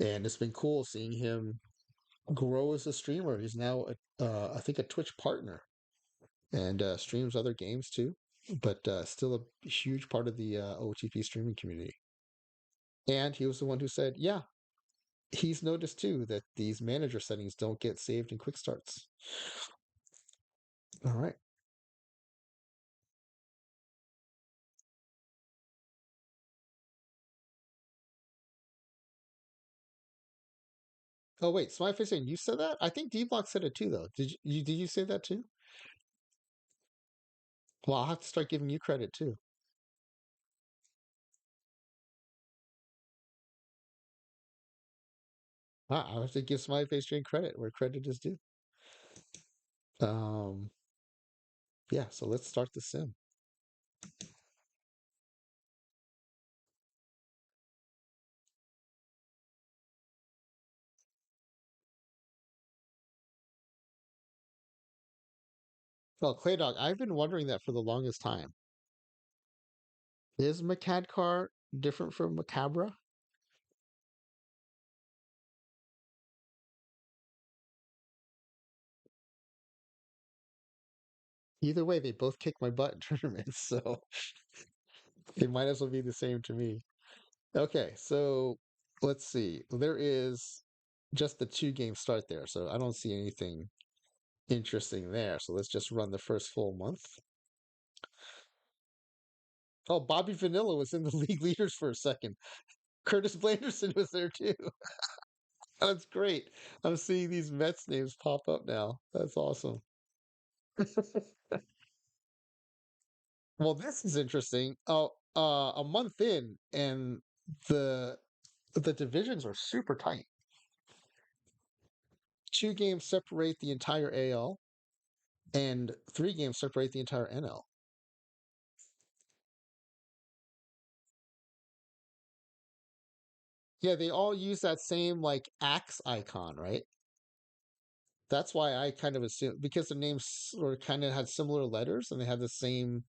And it's been cool seeing him grow as a streamer. He's now, I think, a Twitch partner and streams other games too, but still a huge part of the OOTP streaming community. And he was the one who said, yeah, he's noticed too that these manager settings don't get saved in quick starts. All right. Oh wait, Smiley Face saying you said that? I think D Block said it too, though. Did you say that too? Well, I'll have to start giving you credit too. I have to give Smiley Face Jane credit where credit is due. Um, yeah. So let's start the sim. Well, Clay Dog, I've been wondering that for the longest time. Is Macadcar different from Macabra? Either way, they both kick my butt in tournaments, so they might as well be the same to me. Okay, so let's see. There is just the two game start there, so I don't see anything interesting there. So let's just run the first full month. Oh, Bobby Vanilla was in the league leaders for a second. Curtis Blanderson was there too. That's great. I'm seeing these Mets names pop up now. That's awesome. Well, this is interesting. Oh, a month in, and the the divisions are super tight. Two games separate the entire AL, and three games separate the entire NL. Yeah, they all use that same like axe icon, right? That's why I kind of assume because the names were kind of had similar letters and they had the same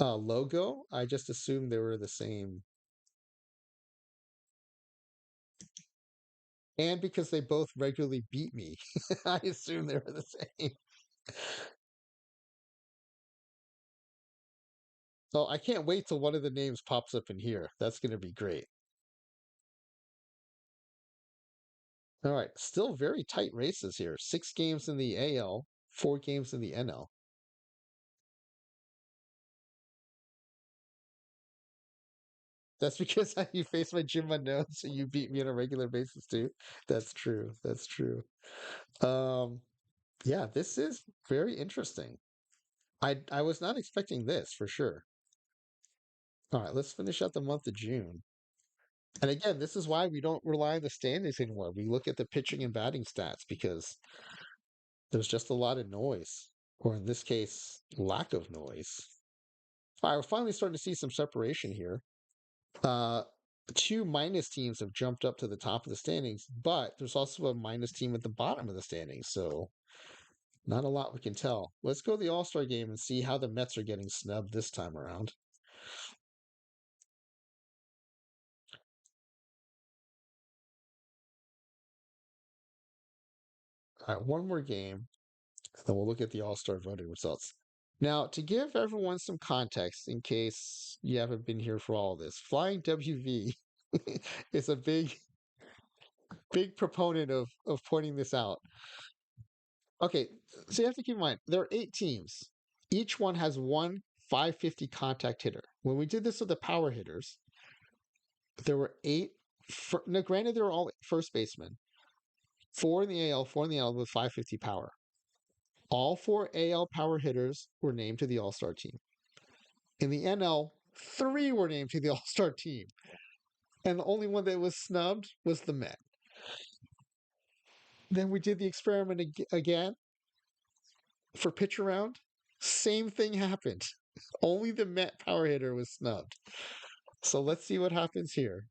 logo. I just assumed they were the same, and because they both regularly beat me, I assumed they were the same. So I can't wait till one of the names pops up in here. That's going to be great. All right, still very tight races here. 6 games in the AL, 4 games in the NL. That's because you face my gym unknown, so you beat me on a regular basis too. That's true. That's true. Um, yeah, this is very interesting. I was not expecting this for sure. All right, let's finish out the month of June. And again, this is why we don't rely on the standings anymore. We look at the pitching and batting stats because there's just a lot of noise, or in this case, lack of noise. All right, we're finally starting to see some separation here. Uh, two minus teams have jumped up to the top of the standings, but there's also a minus team at the bottom of the standings. So not a lot we can tell. Let's go to the All Star game and see how the Mets are getting snubbed this time around. All right, one more game, then we'll look at the All Star voting results. Now, to give everyone some context, in case you haven't been here for all of this, Flying WV is a big proponent of pointing this out. Okay, so you have to keep in mind there are 8 teams. Each one has one 550 contact hitter. When we did this with the power hitters, there were eight. Now, granted, they were all first basemen. Four in the AL, four in the L with 550 power. All four AL power hitters were named to the All Star team. In the NL, three were named to the All Star team. And the only one that was snubbed was the Met. Then we did the experiment again for pitch around. Same thing happened. Only the Met power hitter was snubbed. So let's see what happens here.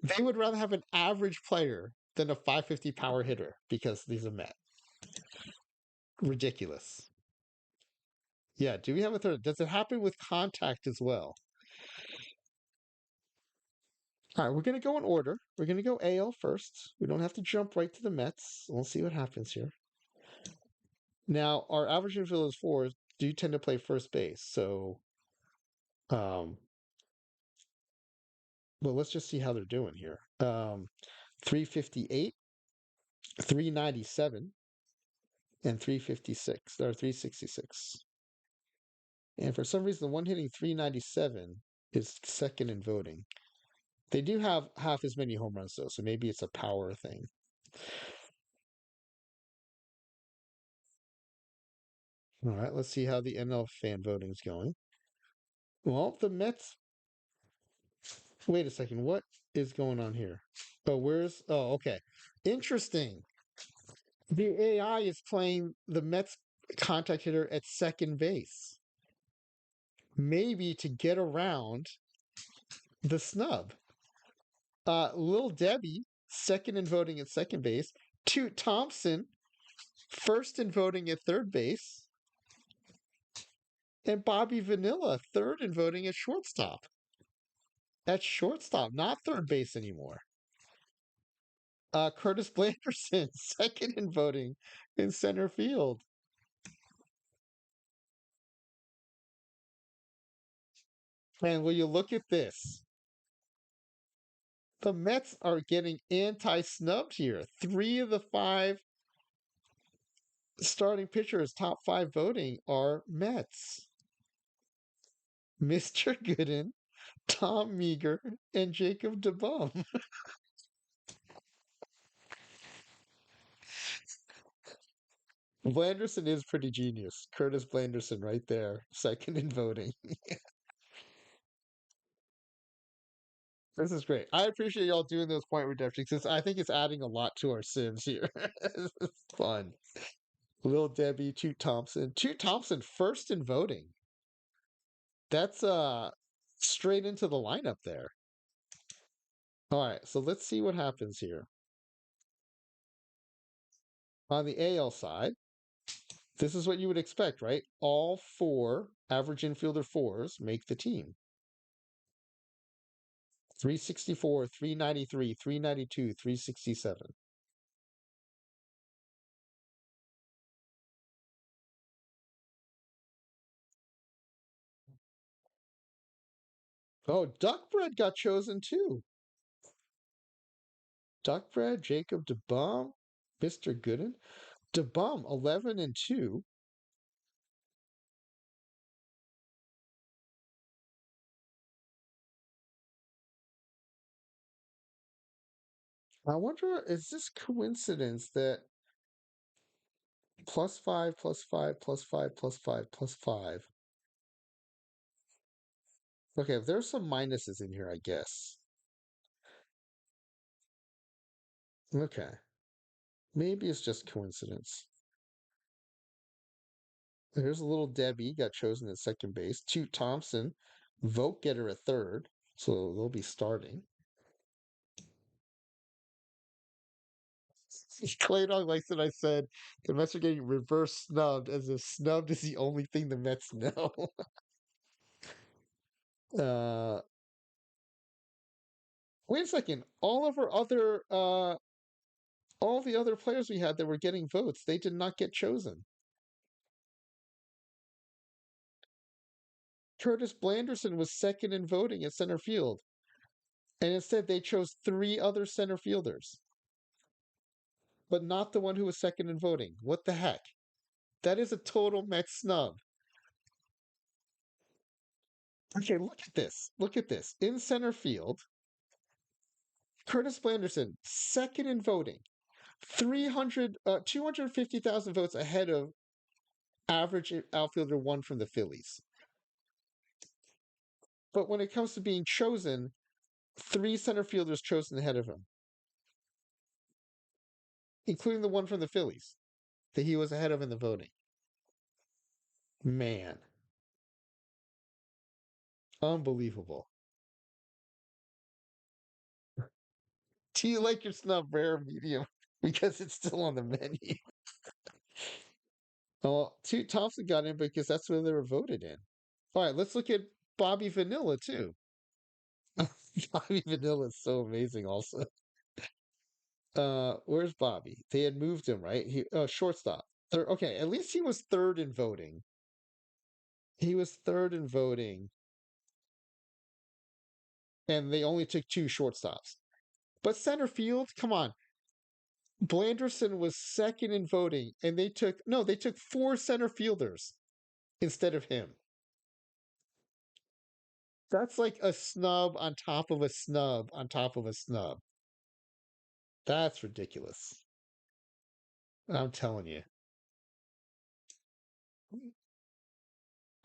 They would rather have an average player than a 550 power hitter because these are Met. Ridiculous. Yeah, do we have a third? Does it happen with contact as well? All right, we're going to go in order. We're going to go AL first. We don't have to jump right to the Mets. We'll see what happens here. Now, our average infielders fours do tend to play first base. So, um, well, let's just see how they're doing here. 358, 397, and 356. Or 366. And for some reason, the one hitting 397 is second in voting. They do have half as many home runs, though, so maybe it's a power thing. All right, let's see how the NL fan voting is going. Well, the Mets. Wait a second. What is going on here? Oh, where's. Oh, okay. Interesting. The AI is playing the Mets contact hitter at second base. Maybe to get around the snub. Lil Debbie, second in voting at second base. Toot Thompson, first in voting at third base. And Bobby Vanilla, third in voting at shortstop. At shortstop, not third base anymore. Curtis Blanderson, second in voting in center field. And will you look at this? The Mets are getting anti-snubbed here. 3 of the 5 starting pitchers, top 5 voting, are Mets. Mr. Gooden, Tom Meager, and Jacob DeBum. Blanderson is pretty genius. Curtis Blanderson right there, second in voting. This is great. I appreciate y'all doing those point redemptions since I think it's adding a lot to our Sims here. This is fun. Lil Debbie, Toot Thompson. Toot Thompson first in voting. That's straight into the lineup there. All right, so let's see what happens here. On the AL side, this is what you would expect, right? All 4 average infielder fours make the team. 364, 393, 392, 367. Oh, Duckbread got chosen too. Duckbread, Jacob DeBum, Mr. Gooden. DeBum, 11 and 2. I wonder, is this coincidence that plus 5, plus 5, plus 5, plus 5, plus 5? Okay, there's some minuses in here, I guess. Okay. Maybe it's just coincidence. Here's a little Debbie, got chosen at second base. Toot Thompson, vote getter at third. So they'll be starting. Clay Dog likes that I said the Mets are getting reverse snubbed as if snubbed is the only thing the Mets know. uh Wait a second. All the other players we had that were getting votes, they did not get chosen. Curtis Blanderson was second in voting at center field. And instead they chose 3 other center fielders, but not the one who was second in voting. What the heck? That is a total Mets snub. Okay, look at this. Look at this. In center field, Curtis Blanderson, second in voting, 250,000 votes ahead of average outfielder 1 from the Phillies. But when it comes to being chosen, Three center fielders chosen ahead of him, including the one from the Phillies that he was ahead of in the voting. Man, unbelievable. Do you like your snub rare or medium? Because it's still on the menu. Well, Thompson got in because that's where they were voted in. All right, let's look at Bobby Vanilla too. Bobby Vanilla is so amazing. Also, where's Bobby? They had moved him right. Shortstop. Third. Okay, at least he was third in voting. He was third in voting, and they only took two shortstops. But center field, come on. Blanderson was second in voting, and they took four center fielders instead of him. That's like a snub on top of a snub on top of a snub. That's ridiculous. I'm telling you.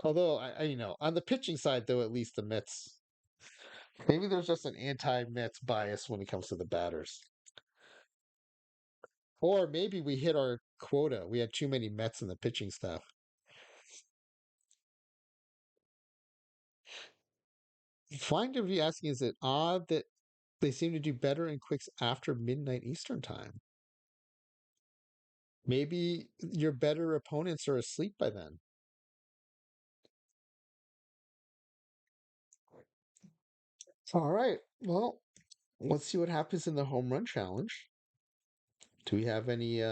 Although on the pitching side, though, at least the Mets. Maybe there's just an anti-Mets bias when it comes to the batters, or maybe we hit our quota. We had too many Mets in the pitching staff. Flying to be asking, is it odd that they seem to do better in quicks after midnight Eastern time? Maybe your better opponents are asleep by then. All right. Well, let's see what happens in the home run challenge. Do we have any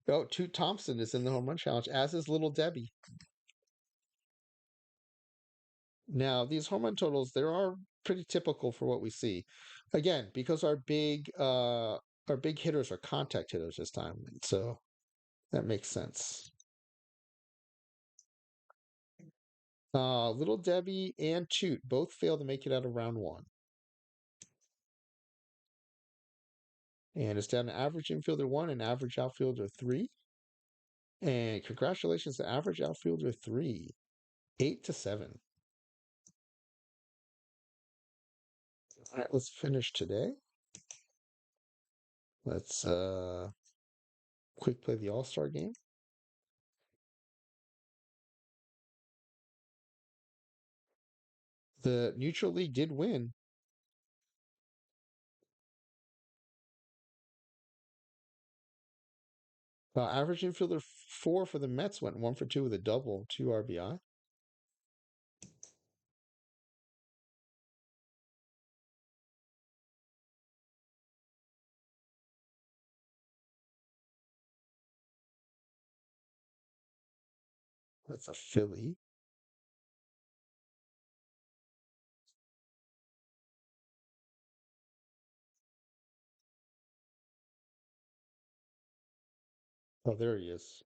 Oh, Toot Thompson is in the home run challenge, as is Little Debbie. Now, these home run totals, they are pretty typical for what we see. Again, because our big hitters are contact hitters this time. So that makes sense. Little Debbie and Toot both failed to make it out of round one. And it's down to average infielder one and average outfielder three. And congratulations to average outfielder three, 8-7. All right, let's finish today. Let's quick play the All-Star game. The neutral league did win. Average infielder four for the Mets went 1 for 2 with a double, 2 RBI. That's a Philly. Oh, there he is.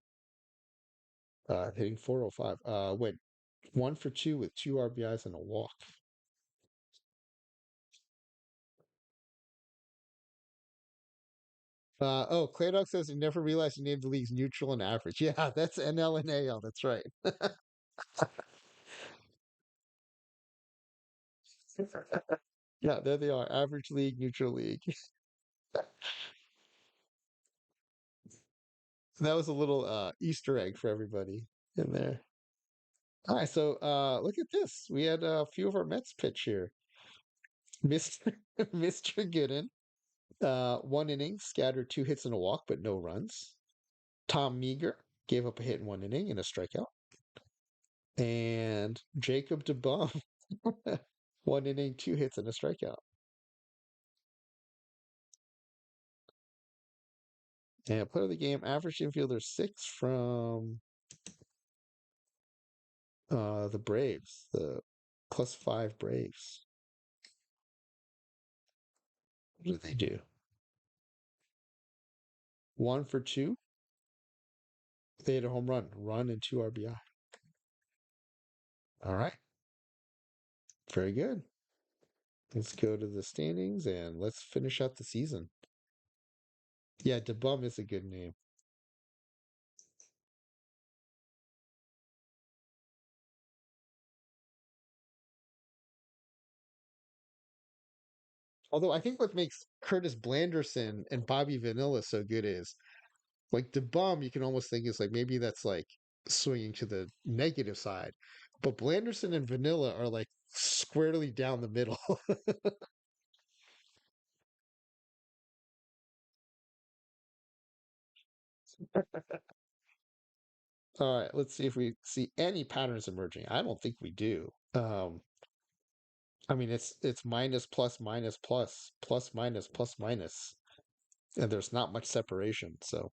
Hitting 405. Went 1 for 2 with 2 RBIs and a walk. Clay Dog says he never realized he named the leagues neutral and average. Yeah, that's NL and AL. That's right. Yeah, there they are. Average league, neutral league. That was a little Easter egg for everybody in there. All right, so look at this. We had a few of our Mets pitch here. Mr. Mr. Gooden, 1 inning, scattered 2 hits and a walk, but no runs. Tom Meager gave up a hit in 1 inning and a strikeout. And Jacob DeBum, 1 inning, 2 hits and a strikeout. And player of the game, average infielder 6 from the Braves, the +5 Braves. What did they do? 1 for 2. They had a home run and 2 RBI. All right. Very good. Let's go to the standings and let's finish out the season. Yeah, DeBum is a good name. Although I think what makes Curtis Blanderson and Bobby Vanilla so good is like the bum. You can almost think is like maybe that's like swinging to the negative side, but Blanderson and Vanilla are like squarely down the middle. All right, let's see if we see any patterns emerging. I don't think we do. I mean, it's minus plus minus plus plus minus plus minus, and there's not much separation. So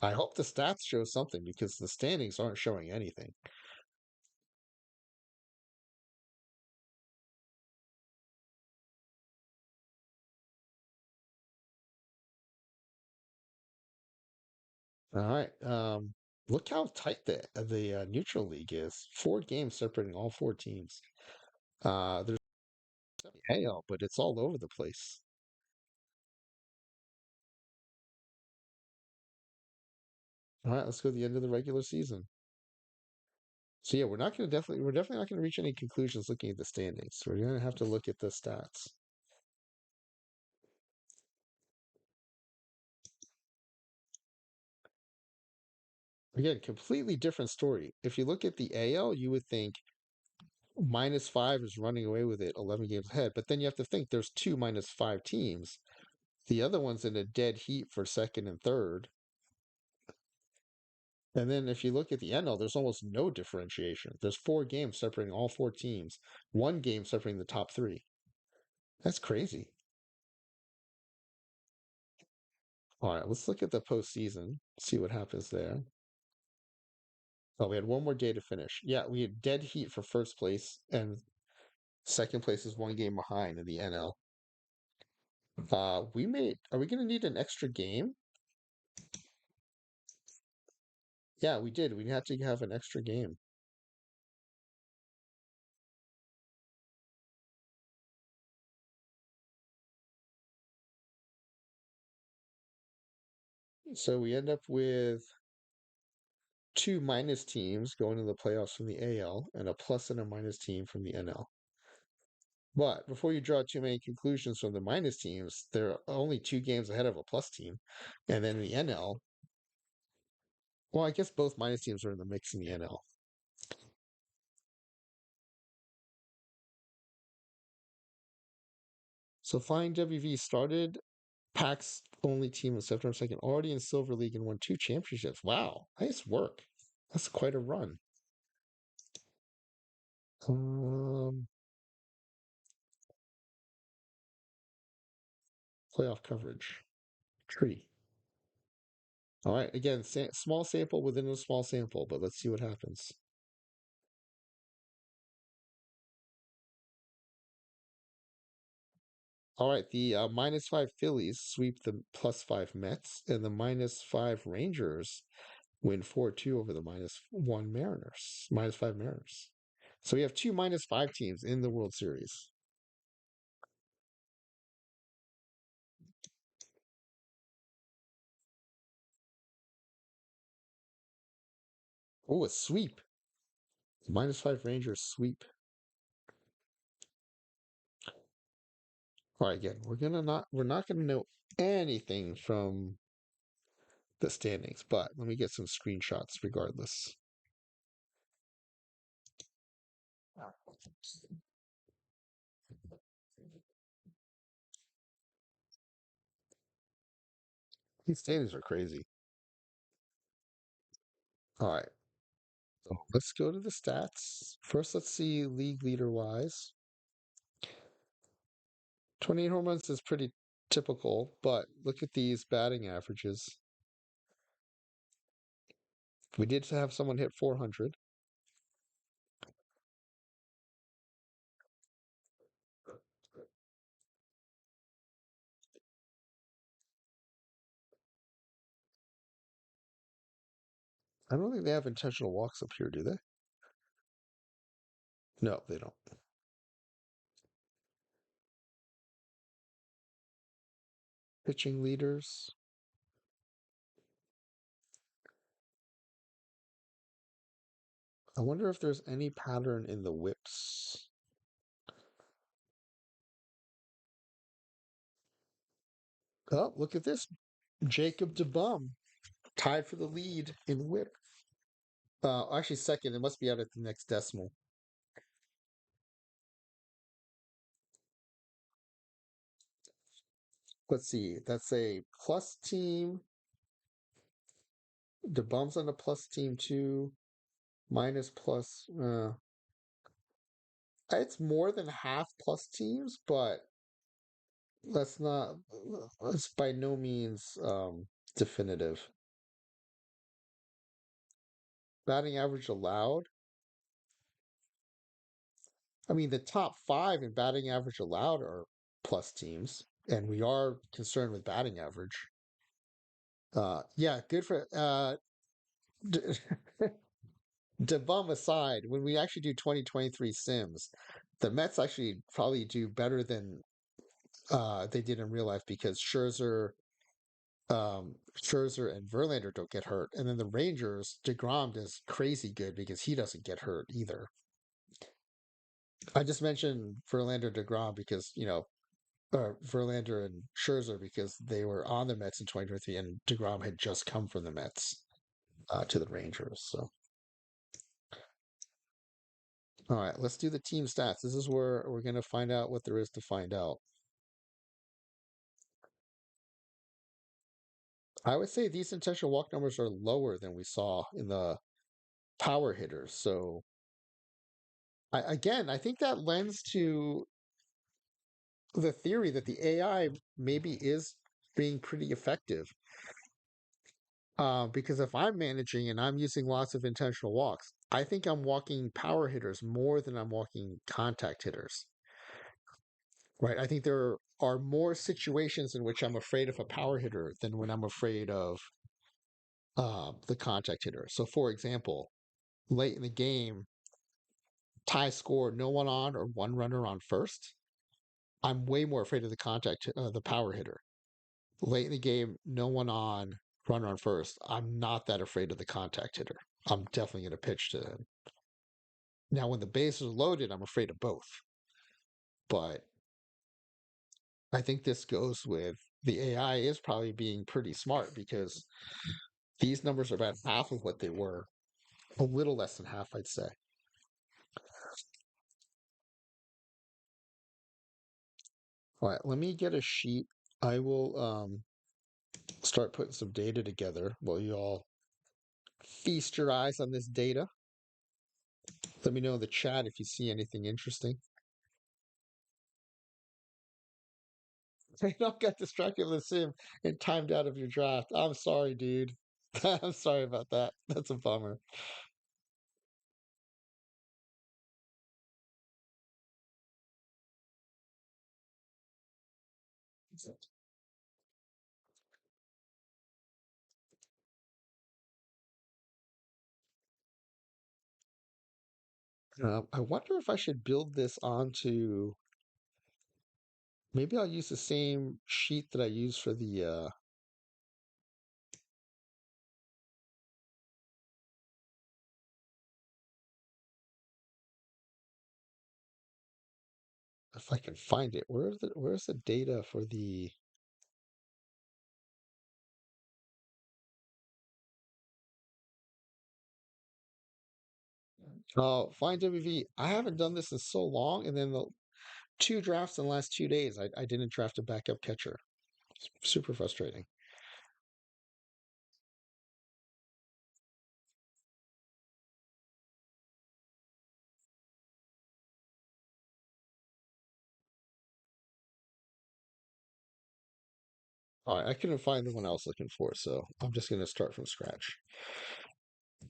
I hope the stats show something because the standings aren't showing anything. All right, look how tight the neutral league is. 4 games separating all 4 teams. There's AL, but it's all over the place. All right, let's go to the end of the regular season. So yeah, we're definitely not gonna reach any conclusions looking at the standings. We're gonna have to look at the stats. Again, completely different story. If you look at the AL, you would think -5 is running away with it 11 games ahead, but then you have to think there's two -5 teams. The other one's in a dead heat for second and third. And then if you look at the NL, there's almost no differentiation. There's 4 games separating all 4 teams, 1 game separating the top three. That's crazy. All right, let's look at the postseason, see what happens there. Oh, we had one more day to finish. Yeah, we had dead heat for first place, and second place is 1 game behind in the NL. Are we going to need an extra game? Yeah, we did. We had to have an extra game. So we end up with 2 minus teams going to the playoffs from the AL and a plus and a minus team from the NL. But before you draw too many conclusions from the minus teams, they're only 2 games ahead of a plus team. And then in the NL, well, I guess both minus teams are in the mix in the NL. So Flying WV started Pack's only team in September 2nd, already in Silver League and won 2 championships. Wow, nice work. That's quite a run. Um, Playoff coverage. Tree. All right, again, small sample within a small sample, but let's see what happens. All right, the -5 Phillies sweep the +5 Mets, and the -5 Rangers win 4-2 over the -1 Mariners, -5 Mariners. So we have two -5 teams in the World Series. Oh, a sweep. -5 Rangers sweep. All right, again, we're not gonna know anything from the standings, but let me get some screenshots regardless. These standings are crazy. All right, so let's go to the stats. First, let's see league leader wise. 28 home runs is pretty typical, but look at these batting averages. We did have someone hit 400. I don't think they have intentional walks up here, do they? No, they don't. Pitching leaders. I wonder if there's any pattern in the whips. Oh, look at this. Jacob DeBum tied for the lead in whip. Actually, second. It must be out at the next decimal. Let's see. That's a plus team. DeBum's on the plus team too. Minus plus. It's more than half plus teams, but that's not. It's by no means definitive. Batting average allowed. I mean, the top five in batting average allowed are plus teams, and we are concerned with batting average. Yeah, good for D- DeBum aside. When we actually do 2023 Sims, the Mets actually probably do better than they did in real life because Scherzer and Verlander don't get hurt, and then the Rangers Degrom does crazy good because he doesn't get hurt either. I just mentioned Verlander Degrom because Verlander and Scherzer because they were on the Mets in 2023, and Degrom had just come from the Mets to the Rangers. So, all right, let's do the team stats. This is where we're going to find out what there is to find out. I would say these intentional walk numbers are lower than we saw in the power hitters. So, I think that lends to the theory that the AI maybe is being pretty effective. Because if I'm managing and I'm using lots of intentional walks, I think I'm walking power hitters more than I'm walking contact hitters. Right? I think there are more situations in which I'm afraid of a power hitter than when I'm afraid of the contact hitter. So, for example, late in the game, tie score, no one on or one runner on first. I'm way more afraid of the power hitter. Late in the game, no one on, runner on first. I'm not that afraid of the contact hitter. I'm definitely going to pitch to him. Now, when the bases are loaded, I'm afraid of both. But I think this goes with the AI is probably being pretty smart because these numbers are about half of what they were, a little less than half, I'd say. All right, let me get a sheet. I will start putting some data together while you all feast your eyes on this data. Let me know in the chat if you see anything interesting. I don't got distracted with the sim and timed out of your draft. I'm sorry, dude. I'm sorry about that. That's a bummer. I wonder if I should build this onto. Maybe I'll use the same sheet that I use for the. If I can find it, where's the data for the? Oh, find WV. I haven't done this in so long, and then the two drafts in the last 2 days, I didn't draft a backup catcher. It's super frustrating. All right, I couldn't find the one I was looking for, so I'm just going to start from scratch.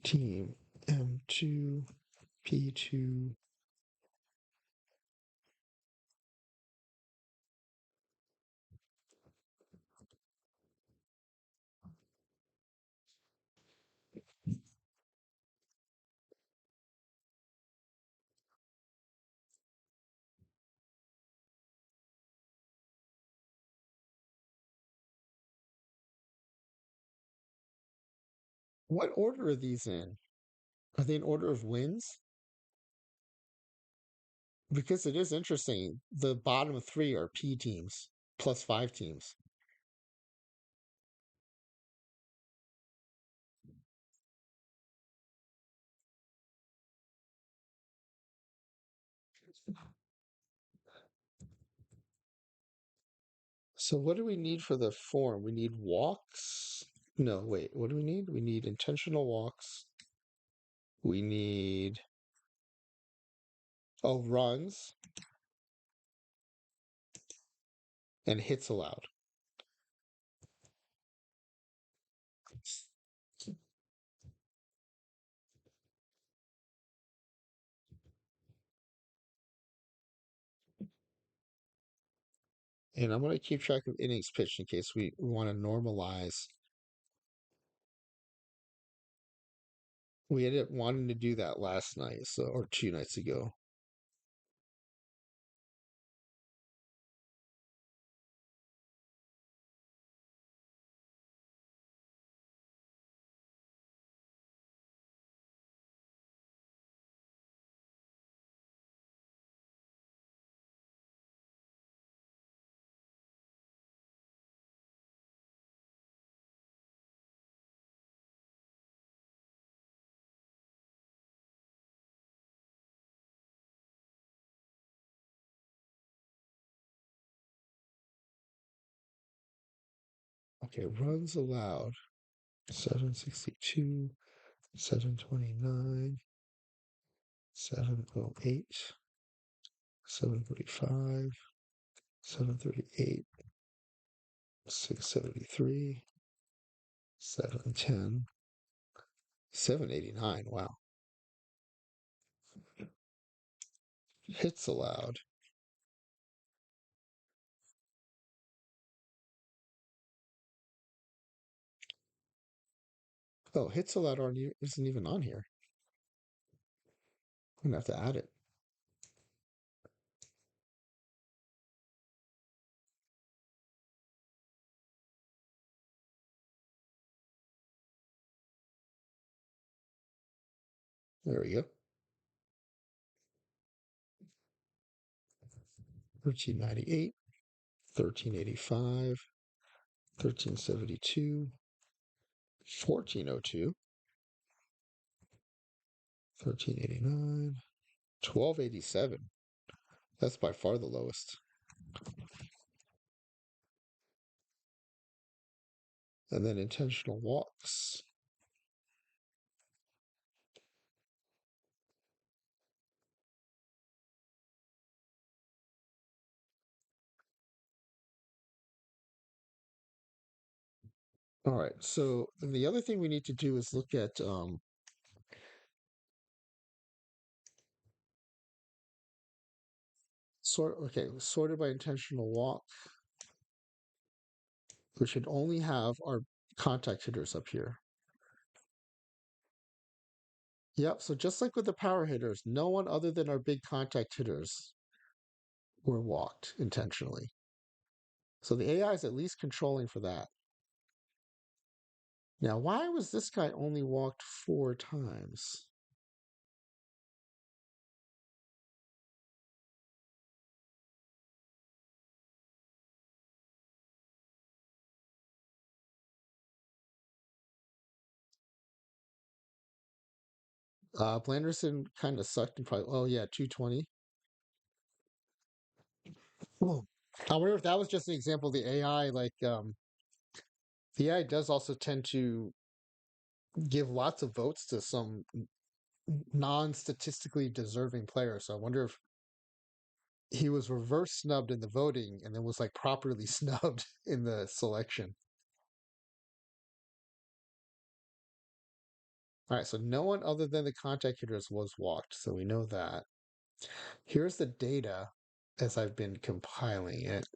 Team M2 P2. What order are these in? Are they in order of wins? Because it is interesting. The bottom three are P teams, plus five teams. So what do we need for the form? We need walks. No, wait. What do we need? We need intentional walks. We need runs and hits allowed. And I'm going to keep track of innings pitched in case we want to normalize. We ended up wanting to do that last night, so or 2 nights ago. Okay, runs allowed. 762, 729, 708, 735, 738, 673, 710, 789. Wow. Hits allowed. Oh, hits allowed isn't even on here. I'm gonna have to add it. There we go. 1398, 1385, 1372, 1402, 1389, 1287. That's by far the lowest. And then intentional walks. All right. So the other thing we need to do is look at sorted by intentional walk. We should only have our contact hitters up here. Yep. So just like with the power hitters, no one other than our big contact hitters were walked intentionally. So the AI is at least controlling for that. Now, why was this guy only walked 4 times? Blanderson kind of sucked and probably, oh yeah, 220. Whoa. I wonder if that was just an example of the AI. The AI does also tend to give lots of votes to some non-statistically deserving players. So I wonder if he was reverse snubbed in the voting and then was like properly snubbed in the selection. All right, so no one other than the contact hitters was walked, so we know that. Here's the data as I've been compiling it.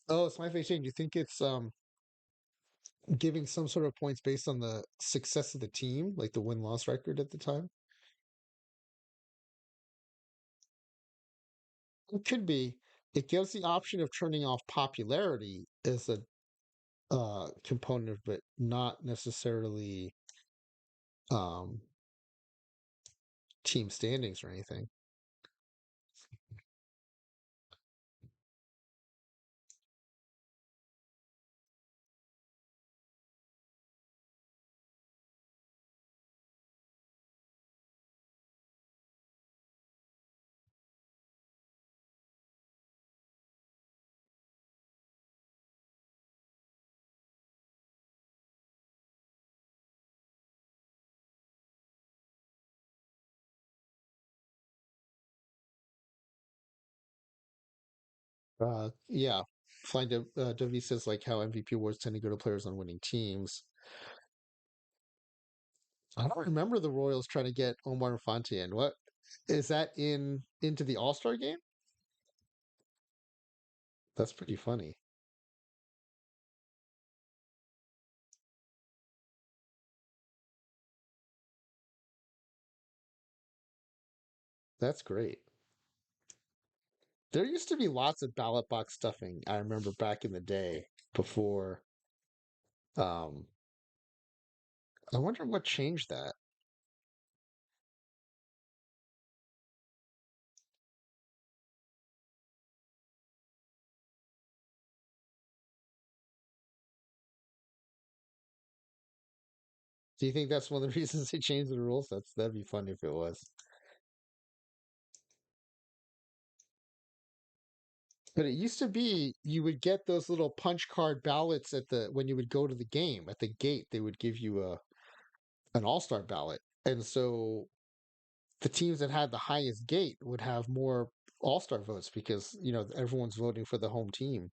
Oh, it's my face change. You think it's giving some sort of points based on the success of the team, like the win-loss record at the time? It could be. It gives the option of turning off popularity as component, but not necessarily um, team standings or anything. Yeah, Flying W says like how MVP awards tend to go to players on winning teams. I don't remember the Royals trying to get Omar Infante in. What is that in into the All Star game? That's pretty funny. That's great. There used to be lots of ballot box stuffing. I remember back in the day before. Um, I wonder what changed that. Do you think that's one of the reasons they changed the rules? That'd be funny if it was. But it used to be you would get those little punch card ballots at the when you would go to the game at the gate. They would give you a an all star ballot, and so the teams that had the highest gate would have more all star votes because everyone's voting for the home team.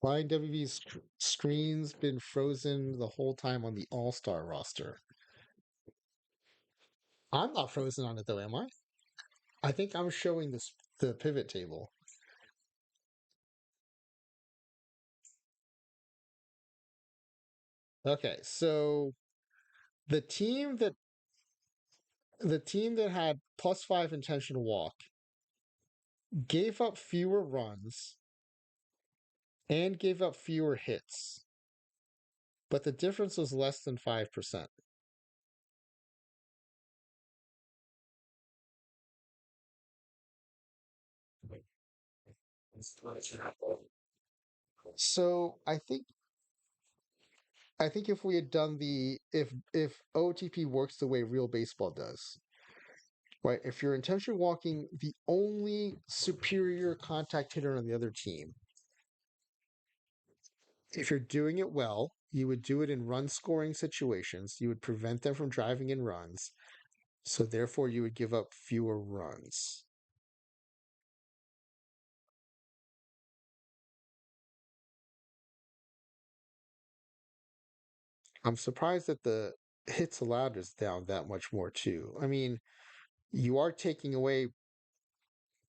Why WB's screen's been frozen the whole time on the all star roster? I'm not frozen on it though, am I? I think I'm showing this the pivot table. Okay, so the team that the team that had +5 intentional walk gave up fewer runs and gave up fewer hits, but the difference was less than 5%. So I think if we had done the if OTP works the way real baseball does, right? If you're intention walking the only superior contact hitter on the other team, if you're doing it well, you would do it in run scoring situations. You would prevent them from driving in runs. So therefore you would give up fewer runs. I'm surprised that the hits allowed is down that much more too. I mean, you are taking away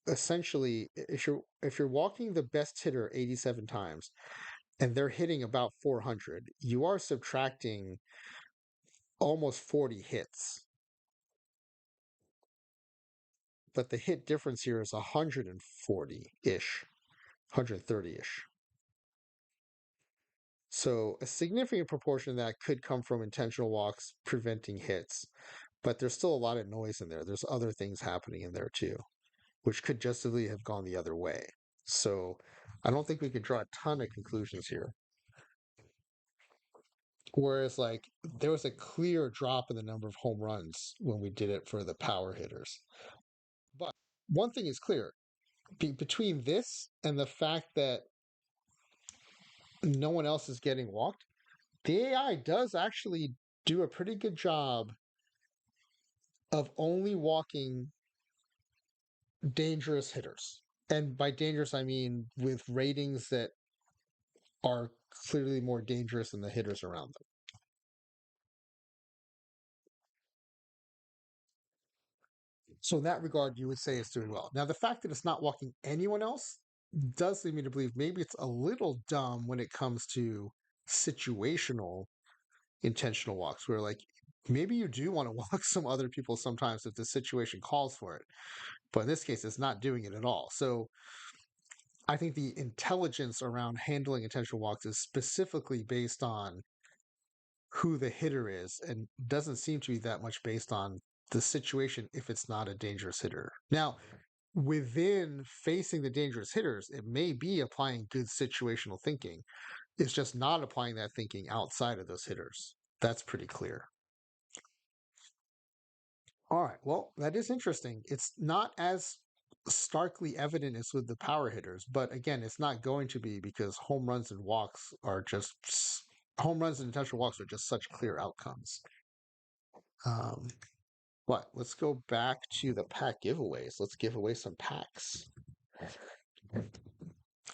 essentially if you're walking the best hitter 87 times and they're hitting about 400, you are subtracting almost 40 hits. But the hit difference here is 140-ish, 130-ish. So a significant proportion of that could come from intentional walks preventing hits, but there's still a lot of noise in there. There's other things happening in there too, which could just as have gone the other way. So I don't think we could draw a ton of conclusions here. Whereas, like, there was a clear drop in the number of home runs when we did it for the power hitters. But one thing is clear between this and the fact that no one else is getting walked, the AI does actually do a pretty good job of only walking dangerous hitters. And by dangerous, I mean with ratings that are clearly more dangerous than the hitters around them. So in that regard, you would say it's doing well. Now, the fact that it's not walking anyone else does lead me to believe maybe it's a little dumb when it comes to situational intentional walks, where like maybe you do want to walk some other people sometimes if the situation calls for it. But in this case, it's not doing it at all. So I think the intelligence around handling intentional walks is specifically based on who the hitter is and doesn't seem to be that much based on the situation if it's not a dangerous hitter. Now, within facing the dangerous hitters, it may be applying good situational thinking. It's just not applying that thinking outside of those hitters. That's pretty clear. All right. Well, that is interesting. It's not as starkly evident as with the power hitters, but again, it's not going to be because home runs and intentional walks are just such clear outcomes. Um, but let's go back to the pack giveaways. Let's give away some packs.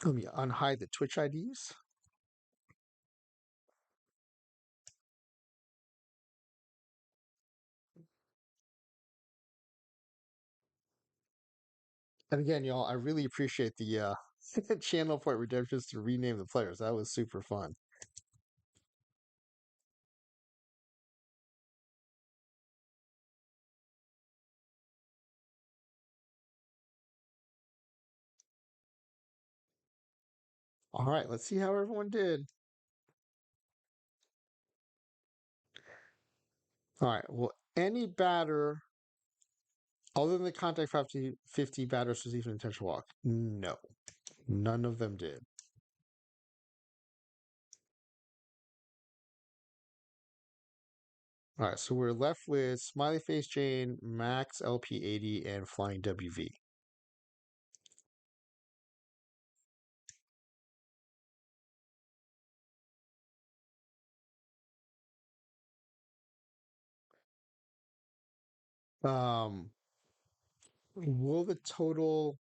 Let me unhide the Twitch IDs. And again, y'all, I really appreciate the channel point redemptions to rename the players. That was super fun. All right, let's see how everyone did. All right, well, any batter other than the contact 50 batters received an intentional walk? No, none of them did. All right, so we're left with Smiley Face Jane, Max LP80, and Flying WV. Will the total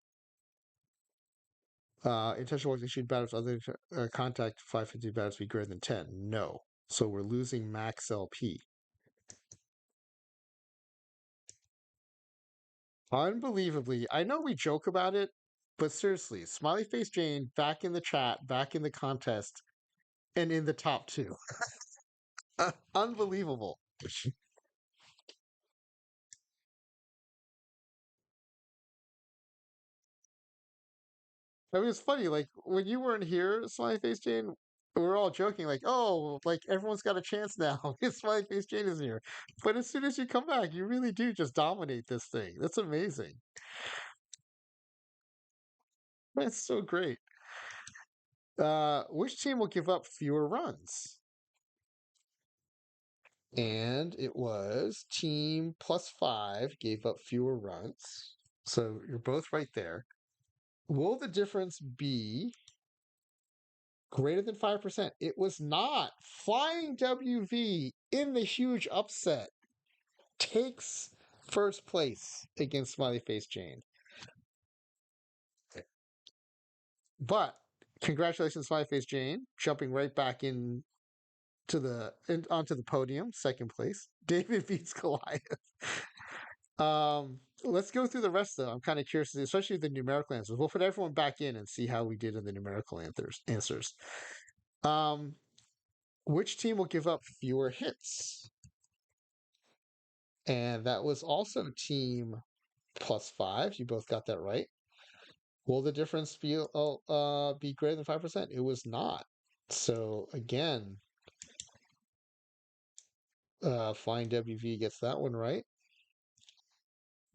intentional walks issued batters other than contact 550 batters be greater than 10? No. So we're losing Max LP. Unbelievably, I know we joke about it, but seriously, Smiley Face Jane back in the chat, back in the contest, and in the top two. Unbelievable. I mean, it's funny, like when you weren't here, Smiley Face Jane, we were all joking, like, oh, like everyone's got a chance now. Smiley Face Jane is here. But as soon as you come back, you really do just dominate this thing. That's amazing. That's so great. Which team will give up fewer runs? And it was team +5 gave up fewer runs. So you're both right there. Will the difference be greater than 5%? It was not. Flying WV in the huge upset takes first place against Smiley Face Jane. But congratulations, Smiley Face Jane, jumping right back onto the podium, second place. David beats Goliath. Let's go through the rest though. I'm kind of curious, especially the numerical answers. We'll put everyone back in and see how we did in the numerical answers. Um, which team will give up fewer hits? And that was also team +5. You both got that right. Will the difference be greater than 5%? It was not. So again, Flying WV gets that one right.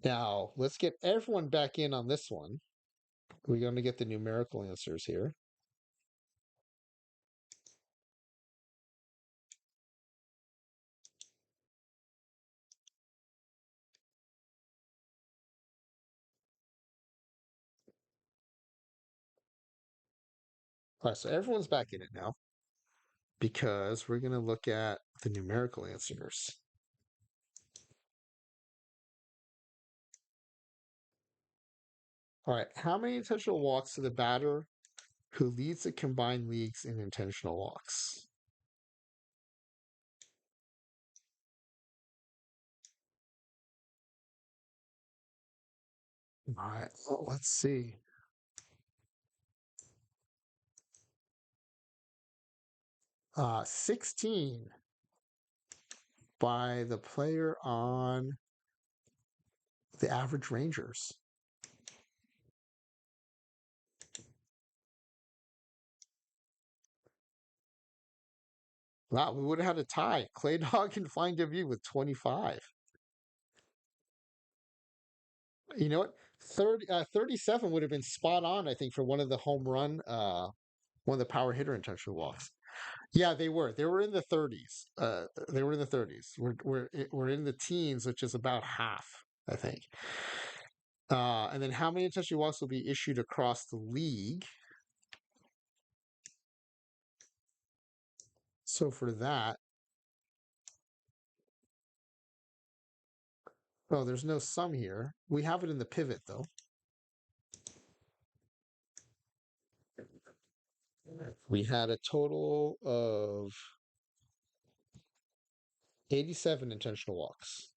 Now let's get everyone back in on this one. We're going to get the numerical answers here. All right, so everyone's back in it now. because we're going to look at the numerical answers. All right. How many intentional walks to the batter who leads the combined leagues in intentional walks? All right. Well, let's see. 16 by the player on the average Rangers. Wow, we would have had a tie. Clay Dog and Flying W with 25. You know what? 37 would have been spot on, I think, for one of the home run, one of the power hitter intentional walks. Yeah, they were. They were in the 30s. They were in the 30s. We're in the teens, which is about half, I think. And then how many intentional walks will be issued across the league? So for that, oh, there's no sum here. We have it in the pivot though. We had a total of 87 intentional walks.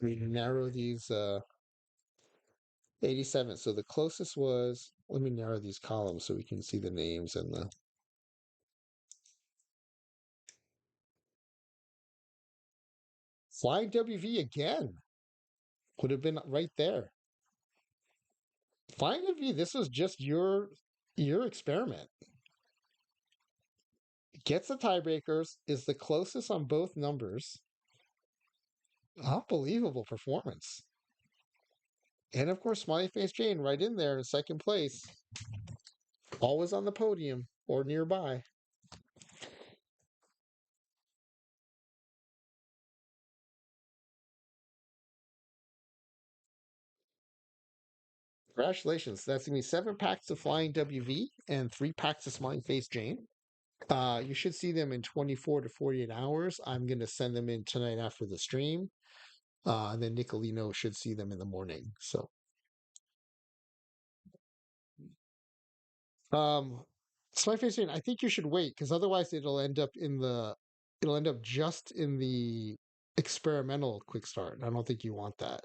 We narrow these 87. So the closest was, let me narrow these columns so we can see the names and the Flying WV again would have been right there. Flying WV, this was just your experiment. Gets the tiebreakers, is the closest on both numbers. Unbelievable performance. And of course, Smiley Face Jane right in there in second place, always on the podium or nearby. Congratulations. That's going to be 7 packs of Flying WV and 3 packs of Smiley Face Jane. You should see them in 24 to 48 hours. I'm going to send them in tonight after the stream. And then Nicolino should see them in the morning. So, um, Smiley Face Jane, I think you should wait because otherwise it'll end up just in the experimental quick start. I don't think you want that.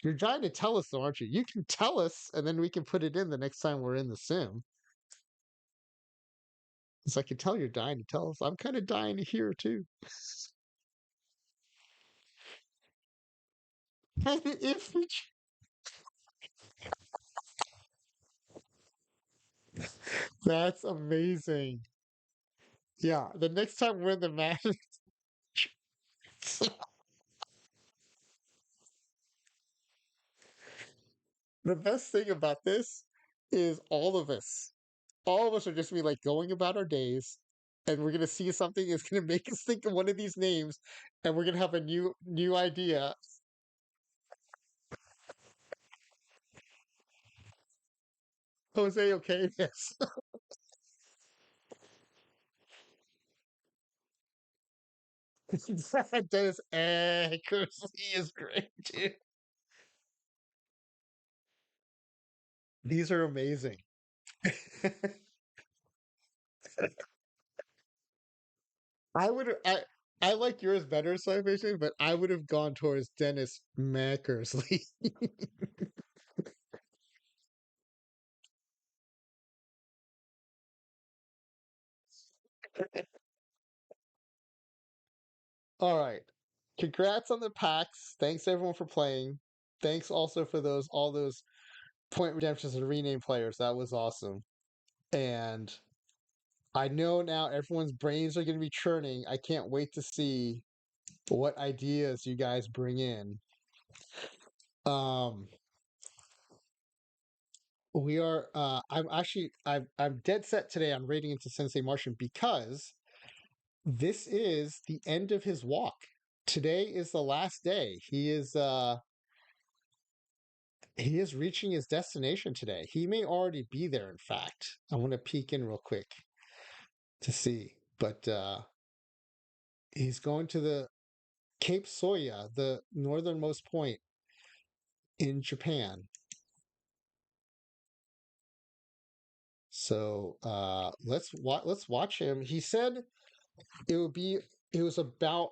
You're trying to tell us though, aren't you? You can tell us and then we can put it in the next time we're in the sim. It's like you tell you're dying to tell us. I'm kind of dying to hear too. if we That's amazing. Yeah, the next time we're in the match, the best thing about this is all of us are just be like going about our days, and we're gonna see something that's gonna make us think of one of these names, and we're gonna have a new idea. Jose, okay, yes. Dennis accuracy is great too. These are amazing. I would I like yours better, Salvation, but I would have gone towards Dennis Mackersley. All right. Congrats on the packs. Thanks everyone for playing. Thanks also for those all those point redemptions and rename players. That was awesome. And I know now everyone's brains are going to be churning. I can't wait to see what ideas you guys bring in. Um We are. I'm dead set today on rating into Sensei Martian because this is the end of his walk. Today is the last day. He is reaching his destination today. He may already be there. In fact, I want to peek in real quick to see, but he's going to the Cape Soya, the northernmost point in Japan. So let's watch him. He said it would be it was about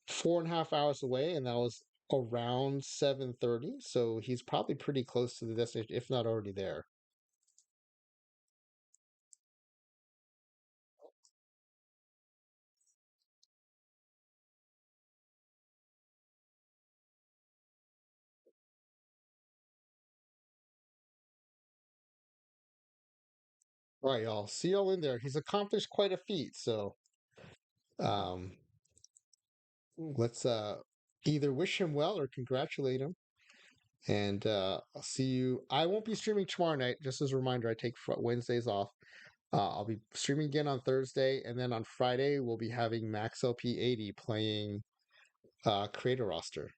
4.5 hours away, and that was around 7:30. So he's probably pretty close to the destination, if not already there. All right, y'all. See y'all in there. He's accomplished quite a feat. So um, let's either wish him well or congratulate him. And I'll see you. I won't be streaming tomorrow night. Just as a reminder, I take Wednesdays off. I'll be streaming again on Thursday, and then on Friday we'll be having Max LP 80 playing Creator Roster.